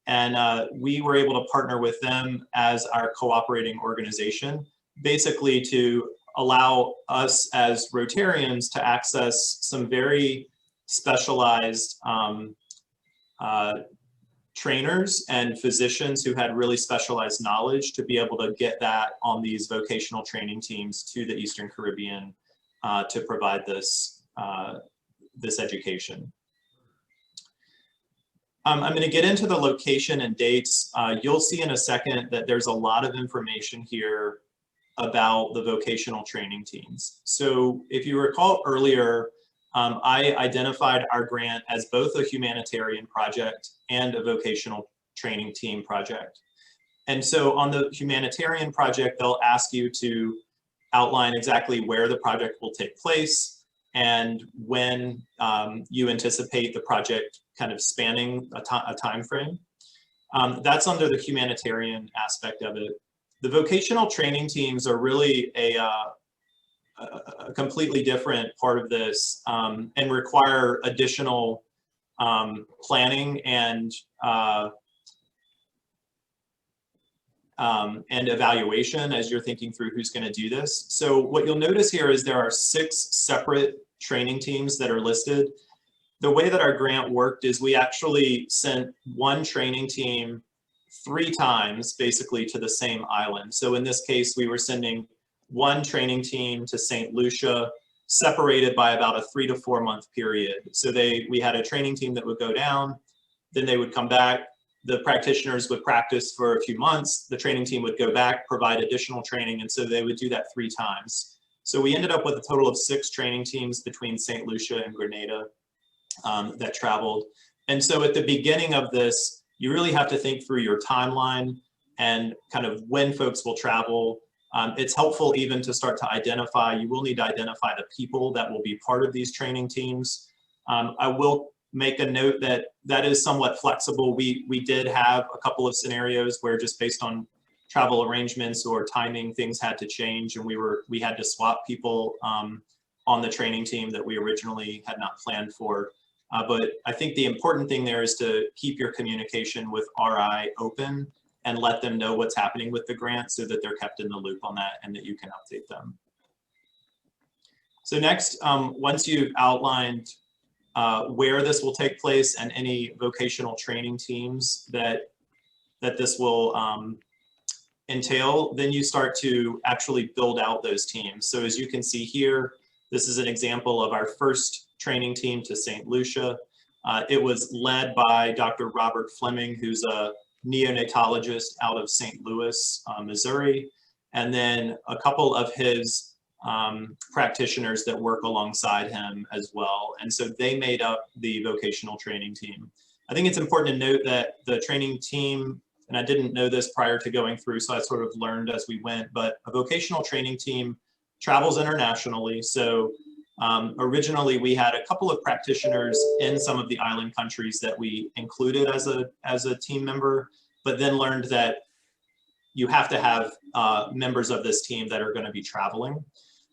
and we were able to partner with them as our cooperating organization, basically to allow us as Rotarians to access some very specialized trainers and physicians who had really specialized knowledge to be able to get that on these vocational training teams to the Eastern Caribbean to provide this, this education. I'm going to get into the location and dates. You'll see in a second that there's a lot of information here about the vocational training teams. So if you recall earlier, I identified our grant as both a humanitarian project and a vocational training team project. And so on the humanitarian project, they'll ask you to outline exactly where the project will take place and when you anticipate the project kind of spanning a time frame. That's under the humanitarian aspect of it. The vocational training teams are really a completely different part of this and require additional planning and evaluation as you're thinking through who's going to do this. So what you'll notice here is there are 6 separate training teams that are listed. The way that our grant worked is we actually sent one training team 3 times basically to the same island. So in this case, we were sending one training team to St. Lucia, separated by about a 3 to 4 month period. So we had a training team that would go down, then they would come back, the practitioners would practice for a few months, the training team would go back, provide additional training, and so they would do that 3 times. So we ended up with a total of 6 training teams between St. Lucia and Grenada that traveled. And so at the beginning of this, you really have to think through your timeline and kind of when folks will travel. It's helpful even to start to identify, you will need to identify the people that will be part of these training teams. I will make a note that that is somewhat flexible. We did have a couple of scenarios where just based on travel arrangements or timing, things had to change and we had to swap people on the training team that we originally had not planned for. But I think the important thing there is to keep your communication with RI open and let them know what's happening with the grant so that they're kept in the loop on that and that you can update them. So next, once you've outlined where this will take place and any vocational training teams that this will entail, then you start to actually build out those teams. So as you can see here, this is an example of our first training team to St. Lucia. It was led by Dr. Robert Fleming, who's a neonatologist out of St. Louis, Missouri, and then a couple of his practitioners that work alongside him as well. And so they made up the vocational training team. I think it's important to note that the training team, and I didn't know this prior to going through, so I sort of learned as we went, but a vocational training team travels internationally. So originally we had a couple of practitioners in some of the island countries that we included as a team member, but then learned that you have to have members of this team that are going to be traveling.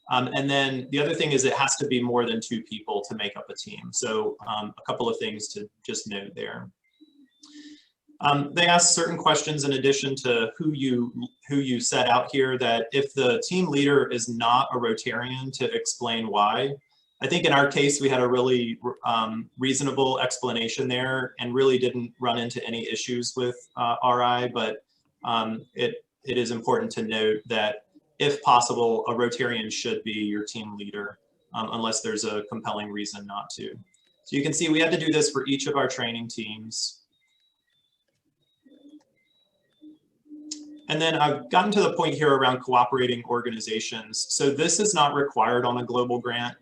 And then the other thing is it has to be more than 2 people to make up a team. So a couple of things to just note there. They asked certain questions in addition to who you set out here, that if the team leader is not a Rotarian, to explain why. I think in our case, we had a really reasonable explanation there and really didn't run into any issues with RI, but it is important to note that if possible, a Rotarian should be your team leader unless there's a compelling reason not to. So you can see we had to do this for each of our training teams. And then I've gotten to the point here around cooperating organizations. So this is not required on a global grant,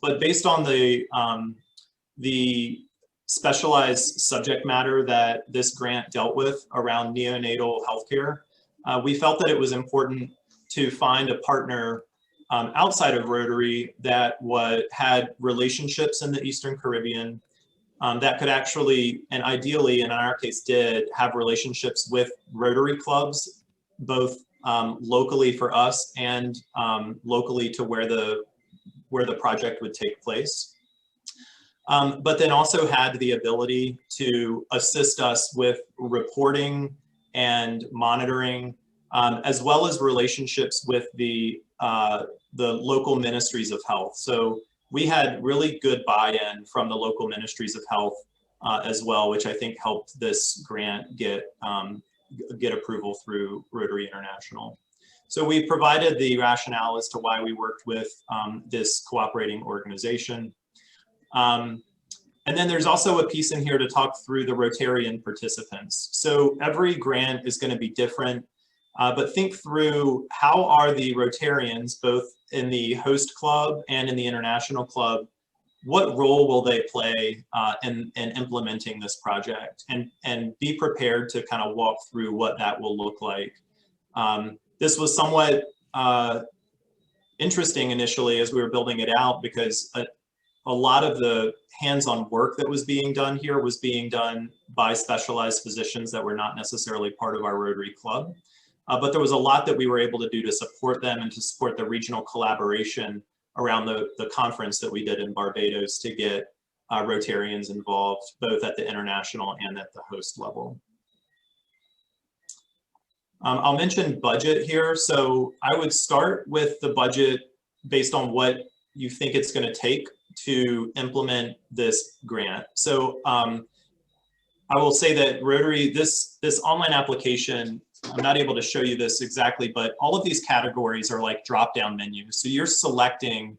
but based on the specialized subject matter that this grant dealt with around neonatal healthcare, we felt that it was important to find a partner outside of Rotary that had relationships in the Eastern Caribbean, that could actually, and ideally, and in our case did, have relationships with Rotary clubs, both locally for us and locally to where the project would take place. But then also had the ability to assist us with reporting and monitoring, as well as relationships with the local ministries of health. So we had really good buy-in from the local ministries of health as well, which I think helped this grant get approval through Rotary International. So we provided the rationale as to why we worked with this cooperating organization. And then there's also a piece in here to talk through the Rotarian participants. So every grant is going to be different, but think through how are the Rotarians, both in the host club and in the international club, what role will they play in implementing this project, and be prepared to kind of walk through what that will look like. This was somewhat interesting initially as we were building it out, because a lot of the hands-on work that was being done here was being done by specialized physicians that were not necessarily part of our Rotary Club. But there was a lot that we were able to do to support them and to support the regional collaboration around the conference that we did in Barbados to get Rotarians involved, both at the international and at the host level. I'll mention budget here. So I would start with the budget based on what you think it's going to take to implement this grant. So I will say that Rotary, this online application, I'm not able to show you this exactly, but all of these categories are like drop-down menus. So you're selecting,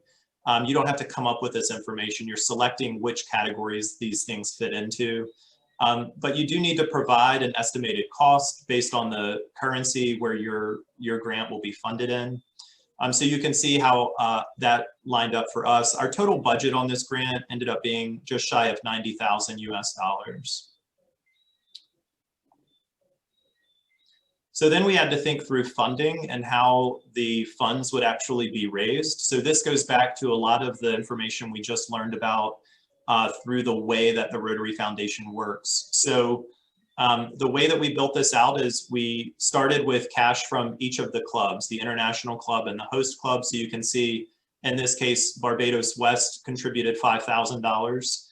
you don't have to come up with this information. You're selecting which categories these things fit into. But you do need to provide an estimated cost based on the currency where your grant will be funded in. So you can see how that lined up for us. Our total budget on this grant ended up being just shy of $90,000 US. So then we had to think through funding and how the funds would actually be raised. So this goes back to a lot of the information we just learned about through the way that the Rotary Foundation works. So the way that we built this out is we started with cash from each of the clubs, the international club and the host club. So you can see in this case, Barbados West contributed $5,000.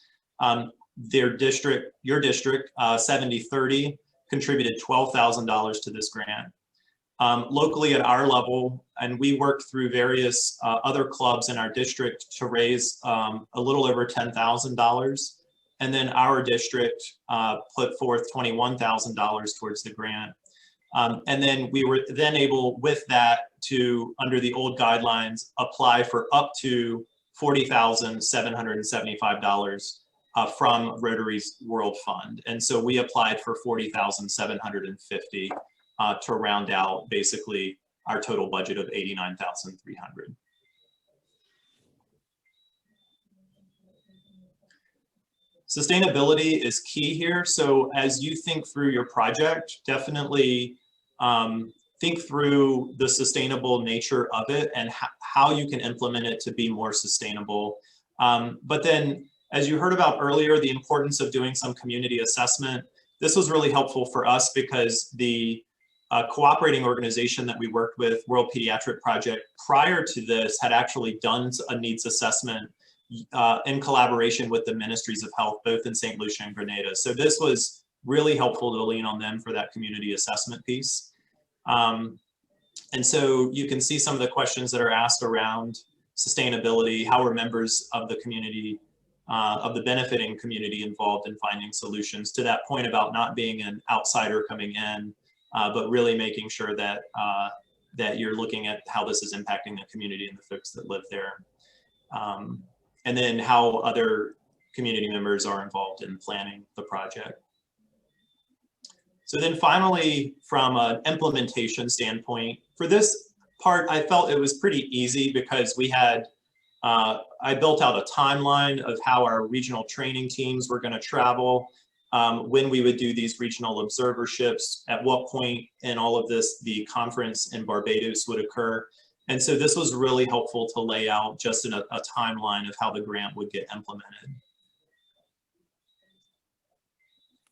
Your district, 7030, contributed $12,000 to this grant. Locally at our level, and we worked through various other clubs in our district to raise a little over $10,000. And then our district put forth $21,000 towards the grant. And then we were then able with that to, under the old guidelines, apply for up to $40,775 from Rotary's World Fund. And so we applied for $40,750 to round out basically our total budget of $89,300. Sustainability is key here. So as you think through your project, definitely think through the sustainable nature of it and how you can implement it to be more sustainable. But then, as you heard about earlier, the importance of doing some community assessment. This was really helpful for us because the cooperating organization that we worked with, World Pediatric Project, prior to this had actually done a needs assessment in collaboration with the ministries of health, both in St. Lucia and Grenada. So this was really helpful to lean on them for that community assessment piece. And so you can see some of the questions that are asked around sustainability. How are members of the community, of the benefiting community, involved in finding solutions? To that point about not being an outsider coming in, but really making sure that that you're looking at how this is impacting the community and the folks that live there. And then how other community members are involved in planning the project. So then finally, from an implementation standpoint, for this part, I felt it was pretty easy because we had, I built out a timeline of how our regional training teams were going to travel, when we would do these regional observerships, at what point in all of this the conference in Barbados would occur. And so this was really helpful to lay out just in a timeline of how the grant would get implemented.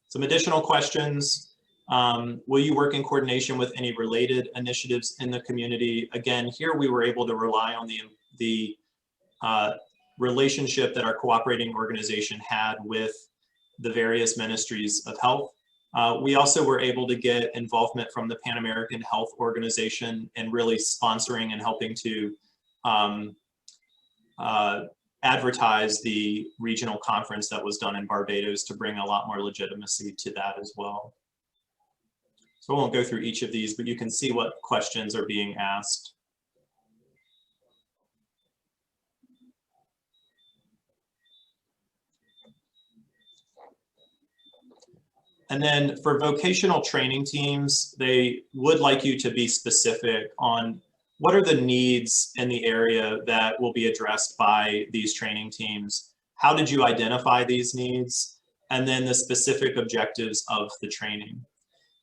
Some additional questions. Will you work in coordination with any related initiatives in the community? Again, here we were able to rely on the relationship that our cooperating organization had with the various ministries of health. We also were able to get involvement from the Pan American Health Organization in really sponsoring and helping to advertise the regional conference that was done in Barbados to bring a lot more legitimacy to that as well. So I won't go through each of these, but you can see what questions are being asked. And then for vocational training teams, they would like you to be specific on what are the needs in the area that will be addressed by these training teams. How did you identify these needs? And then the specific objectives of the training.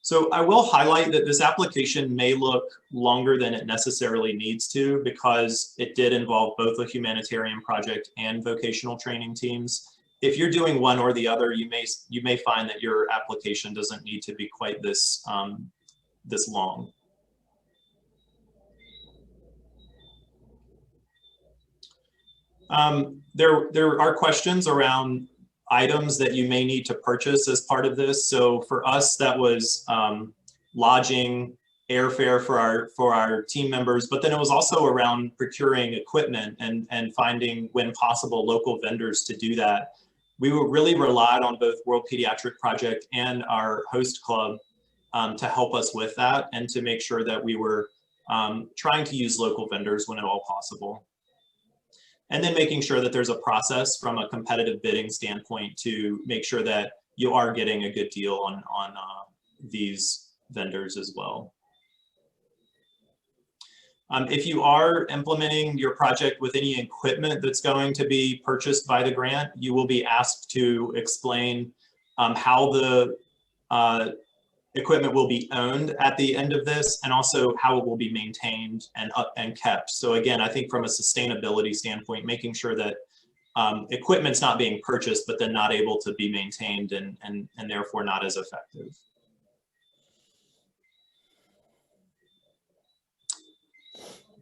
So I will highlight that this application may look longer than it necessarily needs to because it did involve both a humanitarian project and vocational training teams. If you're doing one or the other, you may find that your application doesn't need to be quite this, this long. There are questions around items that you may need to purchase as part of this. So for us, that was lodging, airfare for our team members, but then it was also around procuring equipment and finding, when possible, local vendors to do that. We really relied on both World Pediatric Project and our host club to help us with that and to make sure that we were trying to use local vendors when at all possible. And then making sure that there's a process from a competitive bidding standpoint to make sure that you are getting a good deal on these vendors as well. If you are implementing your project with any equipment that's going to be purchased by the grant, you will be asked to explain how the equipment will be owned at the end of this, and also how it will be maintained and kept. So again, I think from a sustainability standpoint, making sure that equipment's not being purchased, but then not able to be maintained and therefore not as effective.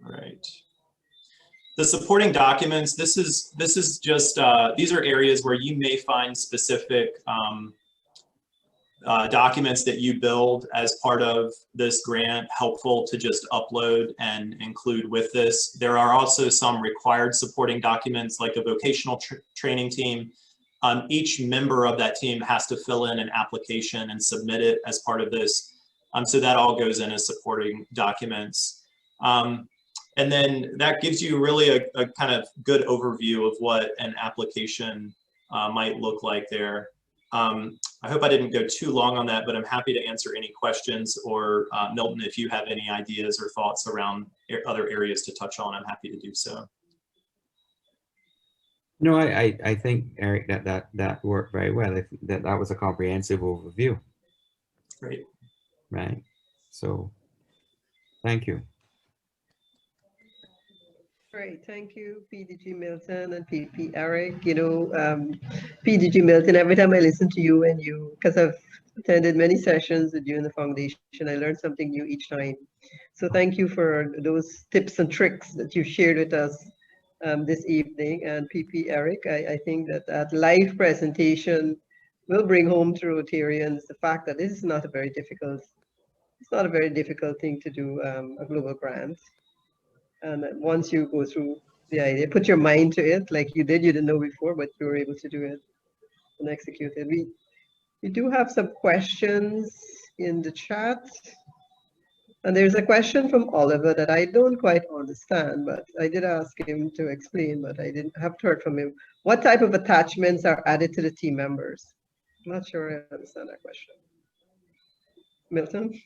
All right. The supporting documents, this is just, these are areas where you may find specific documents that you build as part of this grant helpful to just upload and include with this. There are also some required supporting documents like a vocational training team. Each member of that team has to fill in an application and submit it as part of this. So that all goes in as supporting documents. And then that gives you really a kind of good overview of what an application might look like there. I hope I didn't go too long on that, but I'm happy to answer any questions, or Milton, if you have any ideas or thoughts around other areas to touch on, I'm happy to do so. No, I think, Eric, that worked very well. That was a comprehensive overview. Great. Right. So thank you. Great, thank you, PDG Milton and PP Eric. You know, PDG Milton, every time I listen to you and because I've attended many sessions with you in the foundation, I learned something new each time. So thank you for those tips and tricks that you shared with us this evening. And PP Eric, I think that live presentation will bring home to Rotarians the fact that this is not a very difficult, it's not a very difficult thing to do a global grant. And that once you go through the idea, put your mind to it, like you didn't know before, but you were able to do it and execute it. We do have some questions in the chat. And there's a question from Oliver that I don't quite understand, but I did ask him to explain, but I didn't have heard from him. What type of attachments are added to the team members? I'm not sure I understand that question. Milton?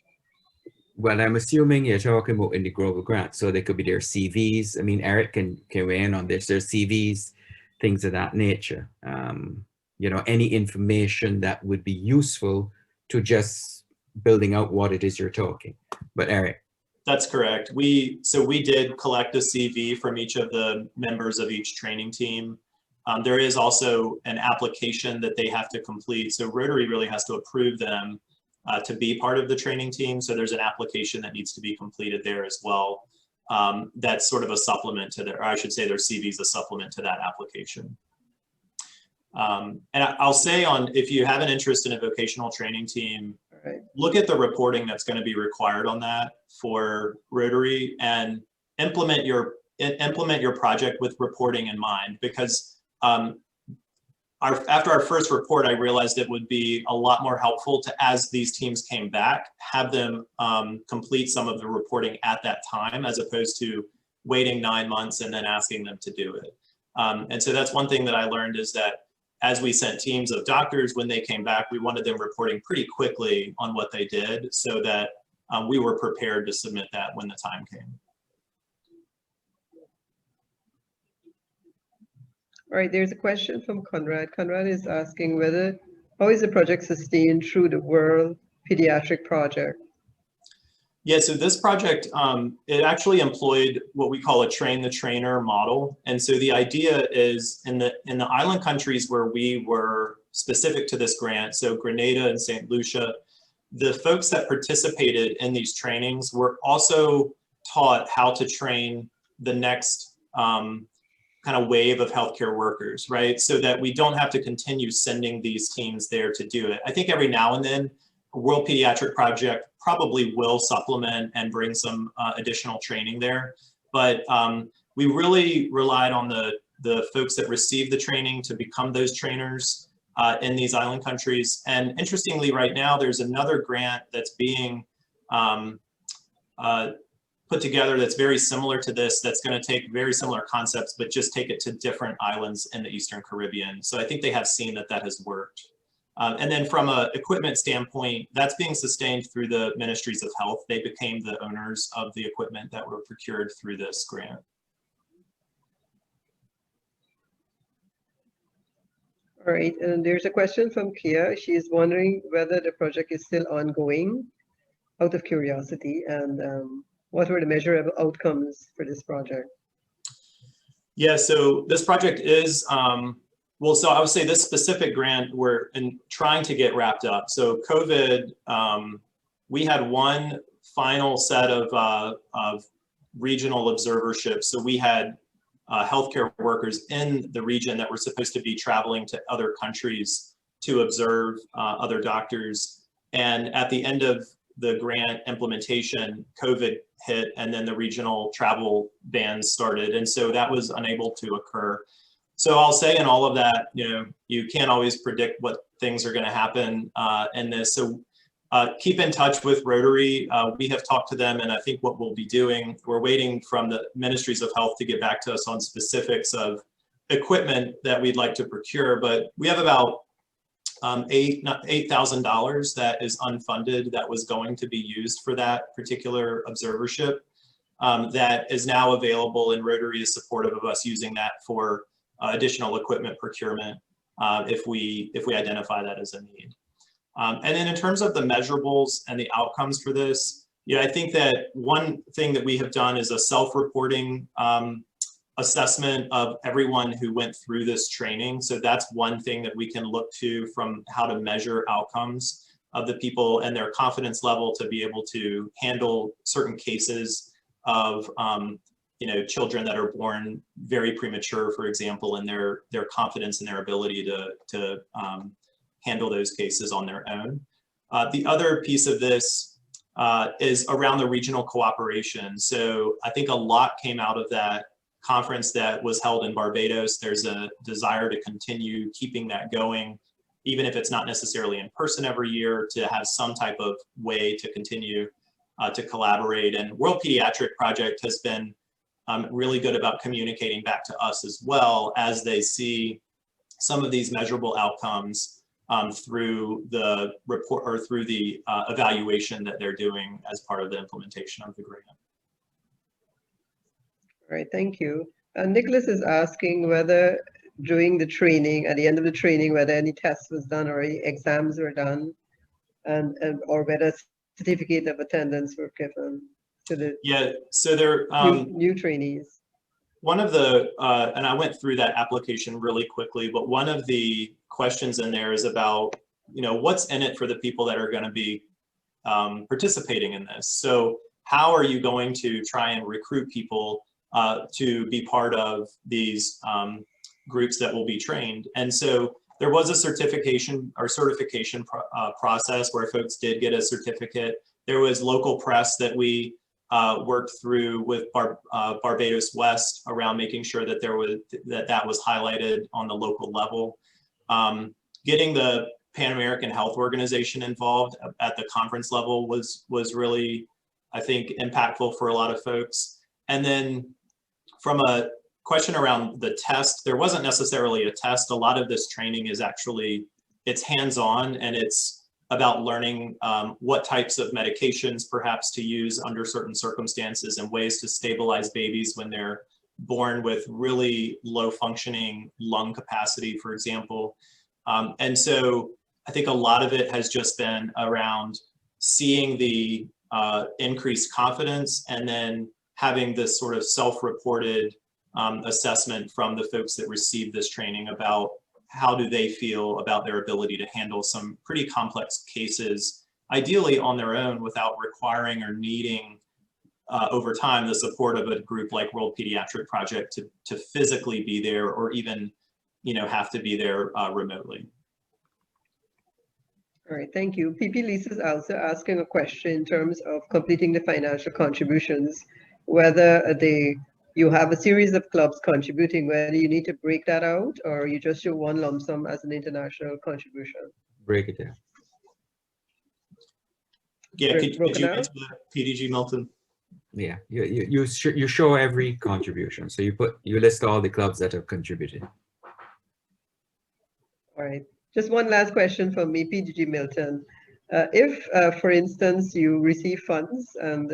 Well, I'm assuming you're talking about in the global grant, so they could be their CVs. I mean, Eric can weigh in on this. Their CVs, things of that nature. You know, any information that would be useful to just building out what it is you're talking. But Eric. That's correct. So we did collect a CV from each of the members of each training team. There is also an application that they have to complete. So Rotary really has to approve them to be part of the training team. So there's an application that needs to be completed there as well. That's sort of a supplement to their, or I should say their CV is a supplement to that application. And I'll say if you have an interest in a vocational training team, Right. Look at the reporting that's going to be required on that for Rotary and implement your project with reporting in mind, because after our first report, I realized it would be a lot more helpful to, as these teams came back, have them complete some of the reporting at that time, as opposed to waiting 9 months and then asking them to do it. And so that's one thing that I learned, is that as we sent teams of doctors, when they came back, we wanted them reporting pretty quickly on what they did, so that we were prepared to submit that when the time came. All right, there's a question from Conrad. Conrad is asking how is the project sustained through the World Pediatric Project? Yeah, so this project, it actually employed what we call a train the trainer model. And so the idea is in the island countries where we were specific to this grant, so Grenada and St. Lucia, the folks that participated in these trainings were also taught how to train the next kind of wave of healthcare workers, right? So that we don't have to continue sending these teams there to do it. I think every now and then, World Pediatric Project probably will supplement and bring some additional training there. But we really relied on the folks that received the training to become those trainers in these island countries. And interestingly, right now, there's another grant that's being put together that's very similar to this, that's going to take very similar concepts, but just take it to different islands in the Eastern Caribbean. So I think they have seen that has worked. And then from an equipment standpoint, that's being sustained through the Ministries of Health. They became the owners of the equipment that were procured through this grant. All right, and there's a question from Kia. She is wondering whether the project is still ongoing, out of curiosity, and what were the measurable outcomes for this project? Yeah, so this project is, well, so I would say this specific grant we're trying to get wrapped up. So COVID, we had one final set of regional observerships. So we had healthcare workers in the region that were supposed to be traveling to other countries to observe other doctors. And at the end of the grant implementation, COVID hit, and then the regional travel bans started. And so that was unable to occur. So I'll say in all of that, you can't always predict what things are going to happen in this. So keep in touch with Rotary. We have talked to them, and I think what we'll be doing, we're waiting from the Ministries of Health to get back to us on specifics of equipment that we'd like to procure. But we have about $8,000 that is unfunded that was going to be used for that particular observership that is now available, and Rotary is supportive of us using that for additional equipment procurement if we identify that as a need. And then in terms of the measurables and the outcomes for this, I think that one thing that we have done is a self-reporting assessment of everyone who went through this training. So that's one thing that we can look to from how to measure outcomes of the people and their confidence level to be able to handle certain cases of children that are born very premature, for example, and their confidence and their ability to handle those cases on their own. The other piece of this is around the regional cooperation. So I think a lot came out of that conference that was held in Barbados. There's a desire to continue keeping that going, even if it's not necessarily in person every year, to have some type of way to continue to collaborate. And World Pediatric Project has been really good about communicating back to us as well as they see some of these measurable outcomes through the report or through the evaluation that they're doing as part of the implementation of the grant. All right, thank you. Nicholas is asking whether during the training, at the end of the training, whether any tests was done or any exams were done, and or whether certificate of attendance were given to the so there new trainees. One of the and I went through that application really quickly, but one of the questions in there is about, you know, what's in it for the people that are going to be participating in this. So how are you going to try and recruit people to be part of these groups that will be trained? And so there was a certification process where folks did get a certificate. There was local press that we worked through with Barbados West around making sure that that was highlighted on the local level. Getting the Pan American Health Organization involved at the conference level was really, I think, impactful for a lot of folks. And then from a question around the test, there wasn't necessarily a test. A lot of this training is actually, it's hands-on, and it's about learning what types of medications perhaps to use under certain circumstances and ways to stabilize babies when they're born with really low functioning lung capacity, for example. And so I think a lot of it has just been around seeing the increased confidence and then having this sort of self-reported assessment from the folks that receive this training about how do they feel about their ability to handle some pretty complex cases, ideally on their own without requiring or needing over time the support of a group like World Pediatric Project to physically be there, or even, you know, have to be there remotely. All right, thank you. PP Lisa is also asking a question in terms of completing the financial contributions, whether you have a series of clubs contributing, whether you need to break that out or you just show one lump sum as an international contribution. Break it down. Yeah, could you answer that, PDG Milton? Yeah, you show every contribution. So you list all the clubs that have contributed. All right, just one last question from me, PDG Milton. If, for instance, you receive funds and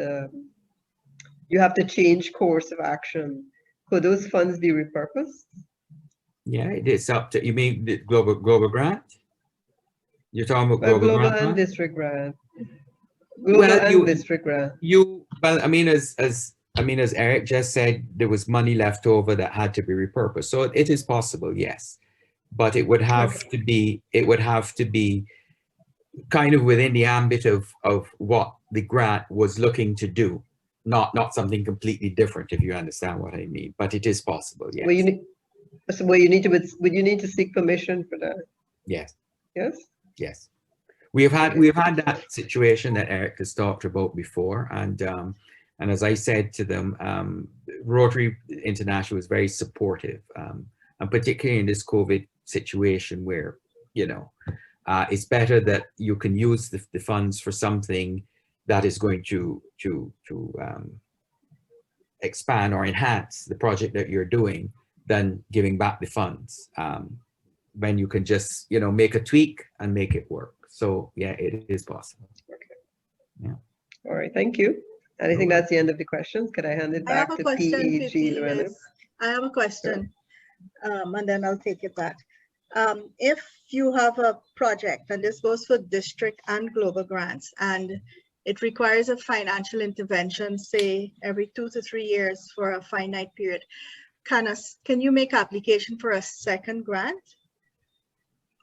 you have to change course of action, could those funds be repurposed? Yeah, it is up to, you mean the global grant? You're talking about global grant? And district grant. Global and district grant. I mean, as Eric just said, there was money left over that had to be repurposed. So it is possible, yes, but it would have to be kind of within the ambit of what the grant was looking to do, not something completely different, if you understand what I mean. But it is possible, yes. Would you need to seek permission for that? Yes. Yes. Yes. We've had that situation that Eric has talked about before, and as I said to them, Rotary International is very supportive, and particularly in this COVID situation where, you know, it's better that you can use the funds for something that is going to expand or enhance the project that you're doing than giving back the funds when you can just, you know, make a tweak and make it work. So yeah, it is possible. Okay. Yeah. All right, thank you. And I think that's the end of the questions. Could I hand it back to PEG Lorena? I have a question, and then I'll take it back. If you have a project, and this goes for district and global grants, and it requires a financial intervention, say every 2 to 3 years for a finite period, can you make application for a second grant?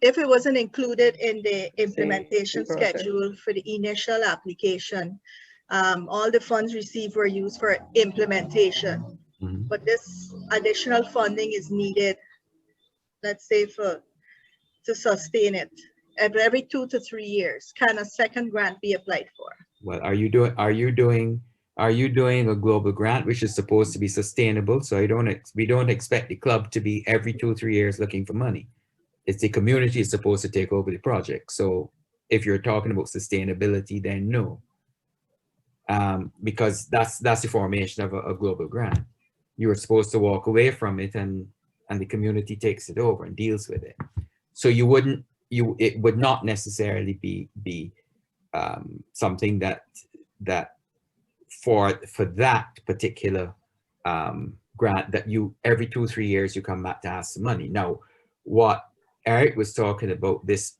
If it wasn't included in the implementation schedule for the initial application, all the funds received were used for implementation, but this additional funding is needed, let's say, to sustain it. every 2 to 3 years. Can a second grant be applied for? Well, are you doing a global grant which is supposed to be sustainable? So we don't expect the club to be every 2 or 3 years looking for money. It's the community is supposed to take over the project. So if you're talking about sustainability, then no. Because that's the formation of a global grant. You're supposed to walk away from it and the community takes it over and deals with it. So it would not necessarily be something that for that particular grant that you every 2 or 3 years you come back to ask the money. Now, what Eric was talking about, this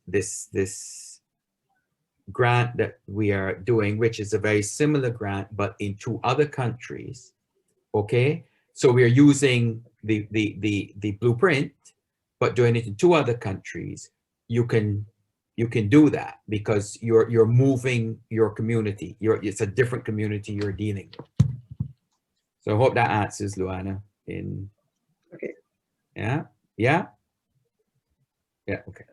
grant that we are doing, which is a very similar grant, but in 2 other countries. Okay, so we are using the blueprint, but doing it in 2 other countries. You can do that because you're moving your community. It's a different community you're dealing with. So I hope that answers, Luana. Okay. Yeah. Okay.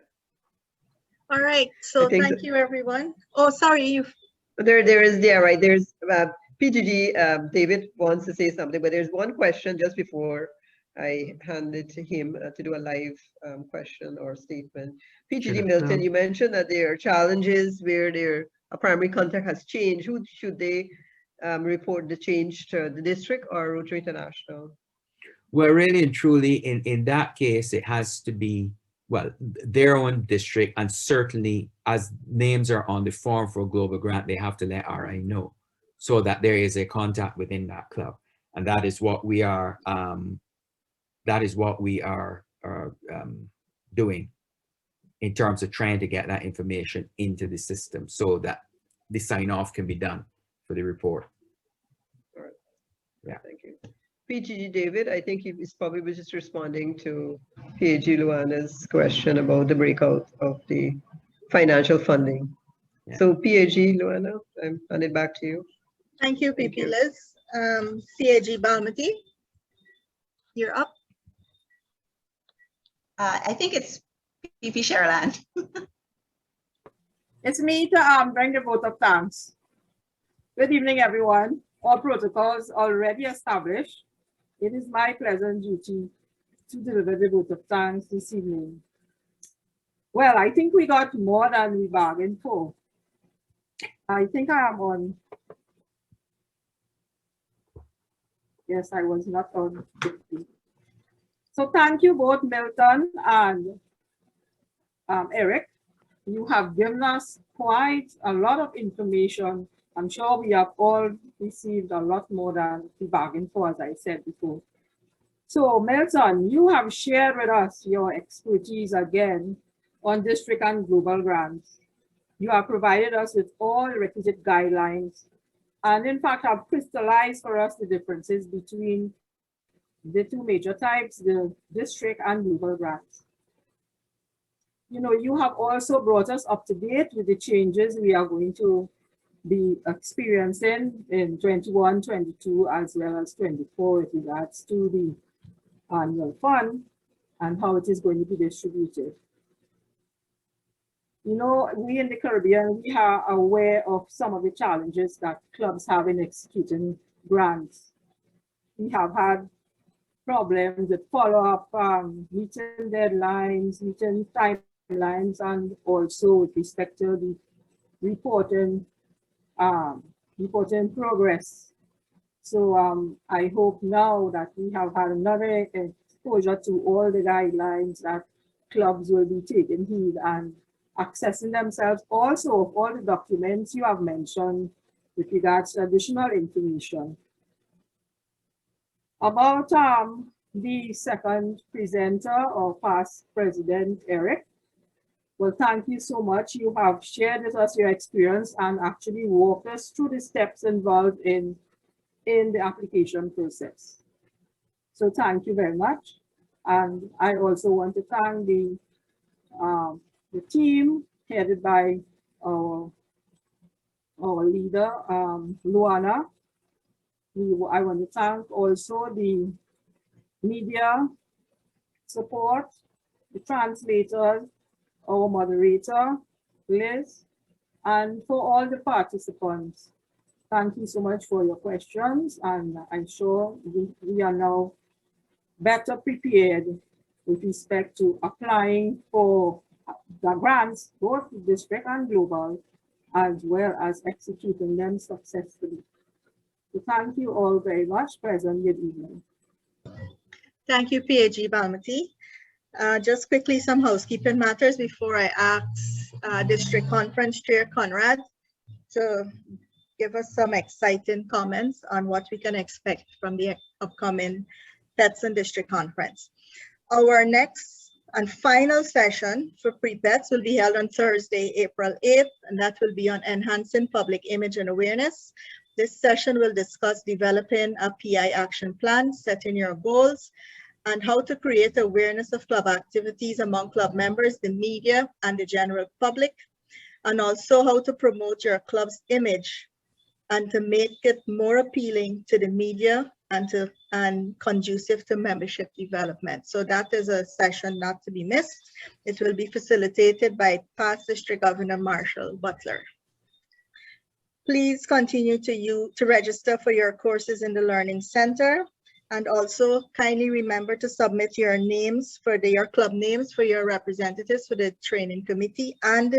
All right. So thank you, everyone. Oh, sorry. Right. There's PGG. David wants to say something, but there's one question just before I hand it to him to do a live question or statement. PGG Milton, you mentioned that there are challenges where a primary contact has changed. Who should they report the change to, the district or Rotary International? Well, really and truly, in that case, it has to be, well, their own district, and certainly as names are on the form for a global grant, they have to let RI know so that there is a contact within that club. And that is what we are doing in terms of trying to get that information into the system so that the sign off can be done for the report. All right. Yeah. Thank you. PGG David, I think he was probably just responding to PAG Luana's question about the breakout of the financial funding. Yeah. So PAG Luana, I'm handing it back to you. Thank you, PP Liz. CAG Balmati, you're up. I think it's PP Sherilyn. It's me to bring the vote of thanks. Good evening, everyone. All protocols already established. It is my pleasant duty to deliver the vote of thanks this evening. Well, I think we got more than we bargained for. I think I am on. Yes, I was not on 50. So thank you both Milton and Eric. You have given us quite a lot of information. I'm sure we have all received a lot more than we bargained for, as I said before. So Milton, you have shared with us your expertise again on district and global grants. You have provided us with all the requisite guidelines and in fact have crystallized for us the differences between the 2 major types, the district and global grants. You know, you have also brought us up to date with the changes we are going to be experiencing in 21, 22, as well as 24 with regards to the annual fund and how it is going to be distributed. You know, we in the Caribbean, we are aware of some of the challenges that clubs have in executing grants. We have had problems with follow-up, meeting deadlines, meeting timelines, and also with respect to the reporting progress. So I hope now that we have had another exposure to all the guidelines that clubs will be taking heed and accessing themselves also of all the documents you have mentioned with regards to additional information. About the second presenter or past president, Eric. Well, thank you so much. You have shared with us your experience and actually walked us through the steps involved in the application process. So thank you very much. And I also want to thank the team headed by our leader, Luana. I want to thank also the media support, the translators, our moderator, Liz, and for all the participants. Thank you so much for your questions, and I'm sure we are now better prepared with respect to applying for the grants, both district and global, as well as executing them successfully. So thank you all very much. Pleasant good evening. Thank you, PAG Balmati. Just quickly, some housekeeping matters before I ask District Conference Chair Conrad to give us some exciting comments on what we can expect from the upcoming Pets and District Conference. Our next and final session for pre-pets will be held on Thursday, April 8th, and that will be on enhancing public image and awareness. This session will discuss developing a PI action plan, setting your goals, and how to create awareness of club activities among club members, the media, and the general public, and also how to promote your club's image and to make it more appealing to the media and conducive to membership development. So that is a session not to be missed. It will be facilitated by past District Governor Marshall Butler. Please continue to register for your courses in the Learning Center, and also kindly remember to submit your names for your club names for your representatives for the training committee and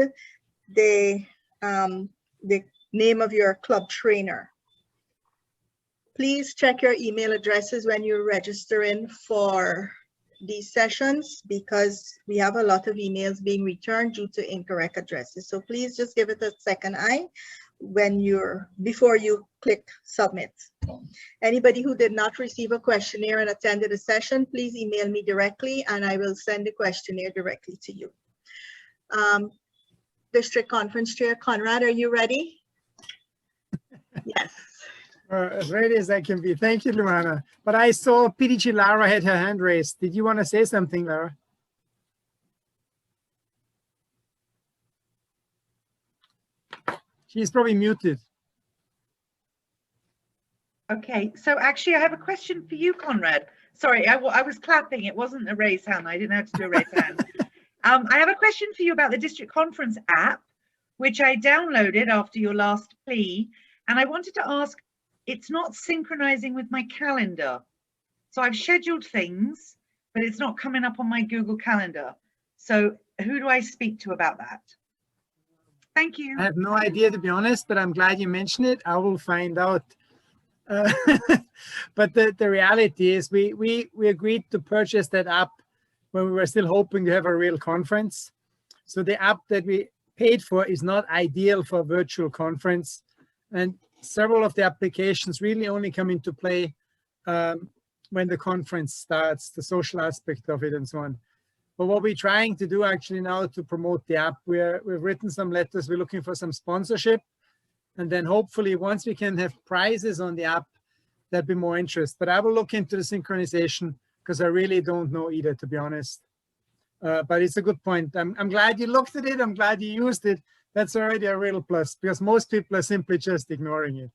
the name of your club trainer. Please check your email addresses when you're registering for these sessions, because we have a lot of emails being returned due to incorrect addresses. So please just give it a second eye before you click submit. Anybody who did not receive a questionnaire and attended a session, please email me directly and I will send the questionnaire directly to you. District Conference Chair Conrad, are you ready? Yes. As ready as I can be. Thank you, Luana. But I saw PDG Lara had her hand raised. Did you want to say something, Lara? She's probably muted. Okay, so actually I have a question for you, Conrad. Sorry, I was clapping. It wasn't a raised hand. I didn't have to do a raised hand. I have a question for you about the District Conference app, which I downloaded after your last plea. And I wanted to ask, it's not synchronizing with my calendar. So I've scheduled things, but it's not coming up on my Google Calendar. So who do I speak to about that? Thank you. I have no idea, to be honest, but I'm glad you mentioned it. I will find out. But the reality is we agreed to purchase that app when we were still hoping to have a real conference. So the app that we paid for is not ideal for a virtual conference. And several of the applications really only come into play when the conference starts, the social aspect of it and so on. But what we're trying to do actually now to promote the app, we've written some letters, we're looking for some sponsorship. And then hopefully once we can have prizes on the app, there'll be more interest. But I will look into the synchronization because I really don't know either, to be honest. But it's a good point. I'm glad you looked at it. I'm glad you used it. That's already a real plus because most people are simply just ignoring it.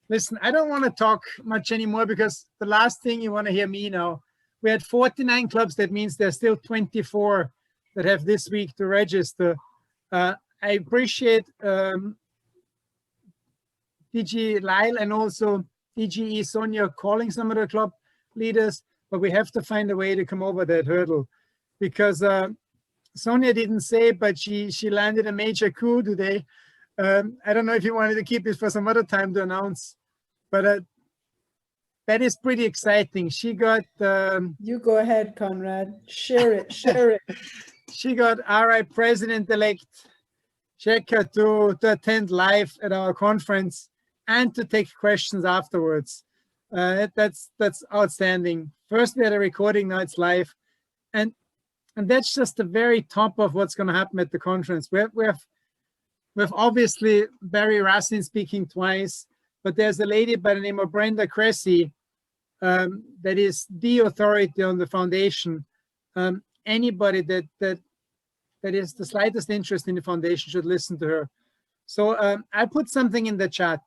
Listen, I don't want to talk much anymore because the last thing you want to hear me now, we had 49 clubs. That means there's still 24 that have this week to register. I appreciate DG Lyle and also DGE Sonia calling some of the club leaders, but we have to find a way to come over that hurdle because Sonia didn't say, but she landed a major coup today. I don't know if you wanted to keep it for some other time to announce, but that is pretty exciting. She got... you go ahead, Conrad. Share it, share it. She got RI President-elect Shekhar to attend live at our conference and to take questions afterwards. That's outstanding. First we had a recording, now it's live. And that's just the very top of what's going to happen at the conference. We've obviously Barry Racine speaking twice, but there's a lady by the name of Brenda Cressy that is the authority on the foundation. Anybody that is the slightest interest in the foundation should listen to her. So I put something in the chat.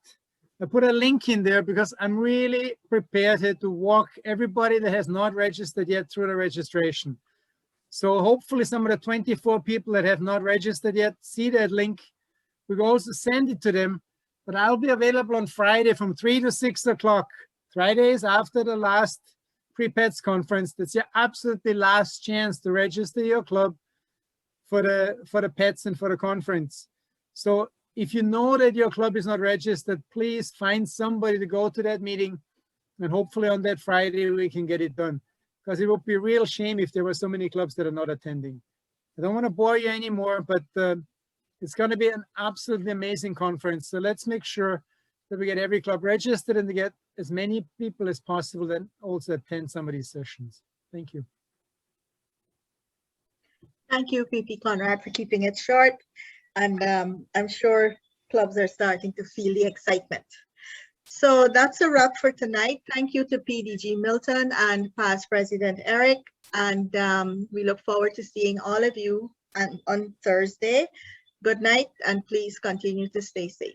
I put a link in there because I'm really prepared here to walk everybody that has not registered yet through the registration. So hopefully some of the 24 people that have not registered yet see that link. We will also send it to them, but I'll be available on Friday from 3 to 6 o'clock. Fridays after the last pre-pets conference. That's your absolutely last chance to register your club for the pets and for the conference. So if you know that your club is not registered, please find somebody to go to that meeting, and hopefully on that Friday we can get it done, because it would be a real shame if there were so many clubs that are not attending. I don't want to bore you anymore, but it's going to be an absolutely amazing conference. So let's make sure that we get every club registered and to get as many people as possible that also attend some of these sessions. Thank you. Thank you, PP Conrad, for keeping it short. And I'm sure clubs are starting to feel the excitement. So that's a wrap for tonight. Thank you to PDG Milton and past President Eric. And we look forward to seeing all of you on Thursday. Good night, and please continue to stay safe.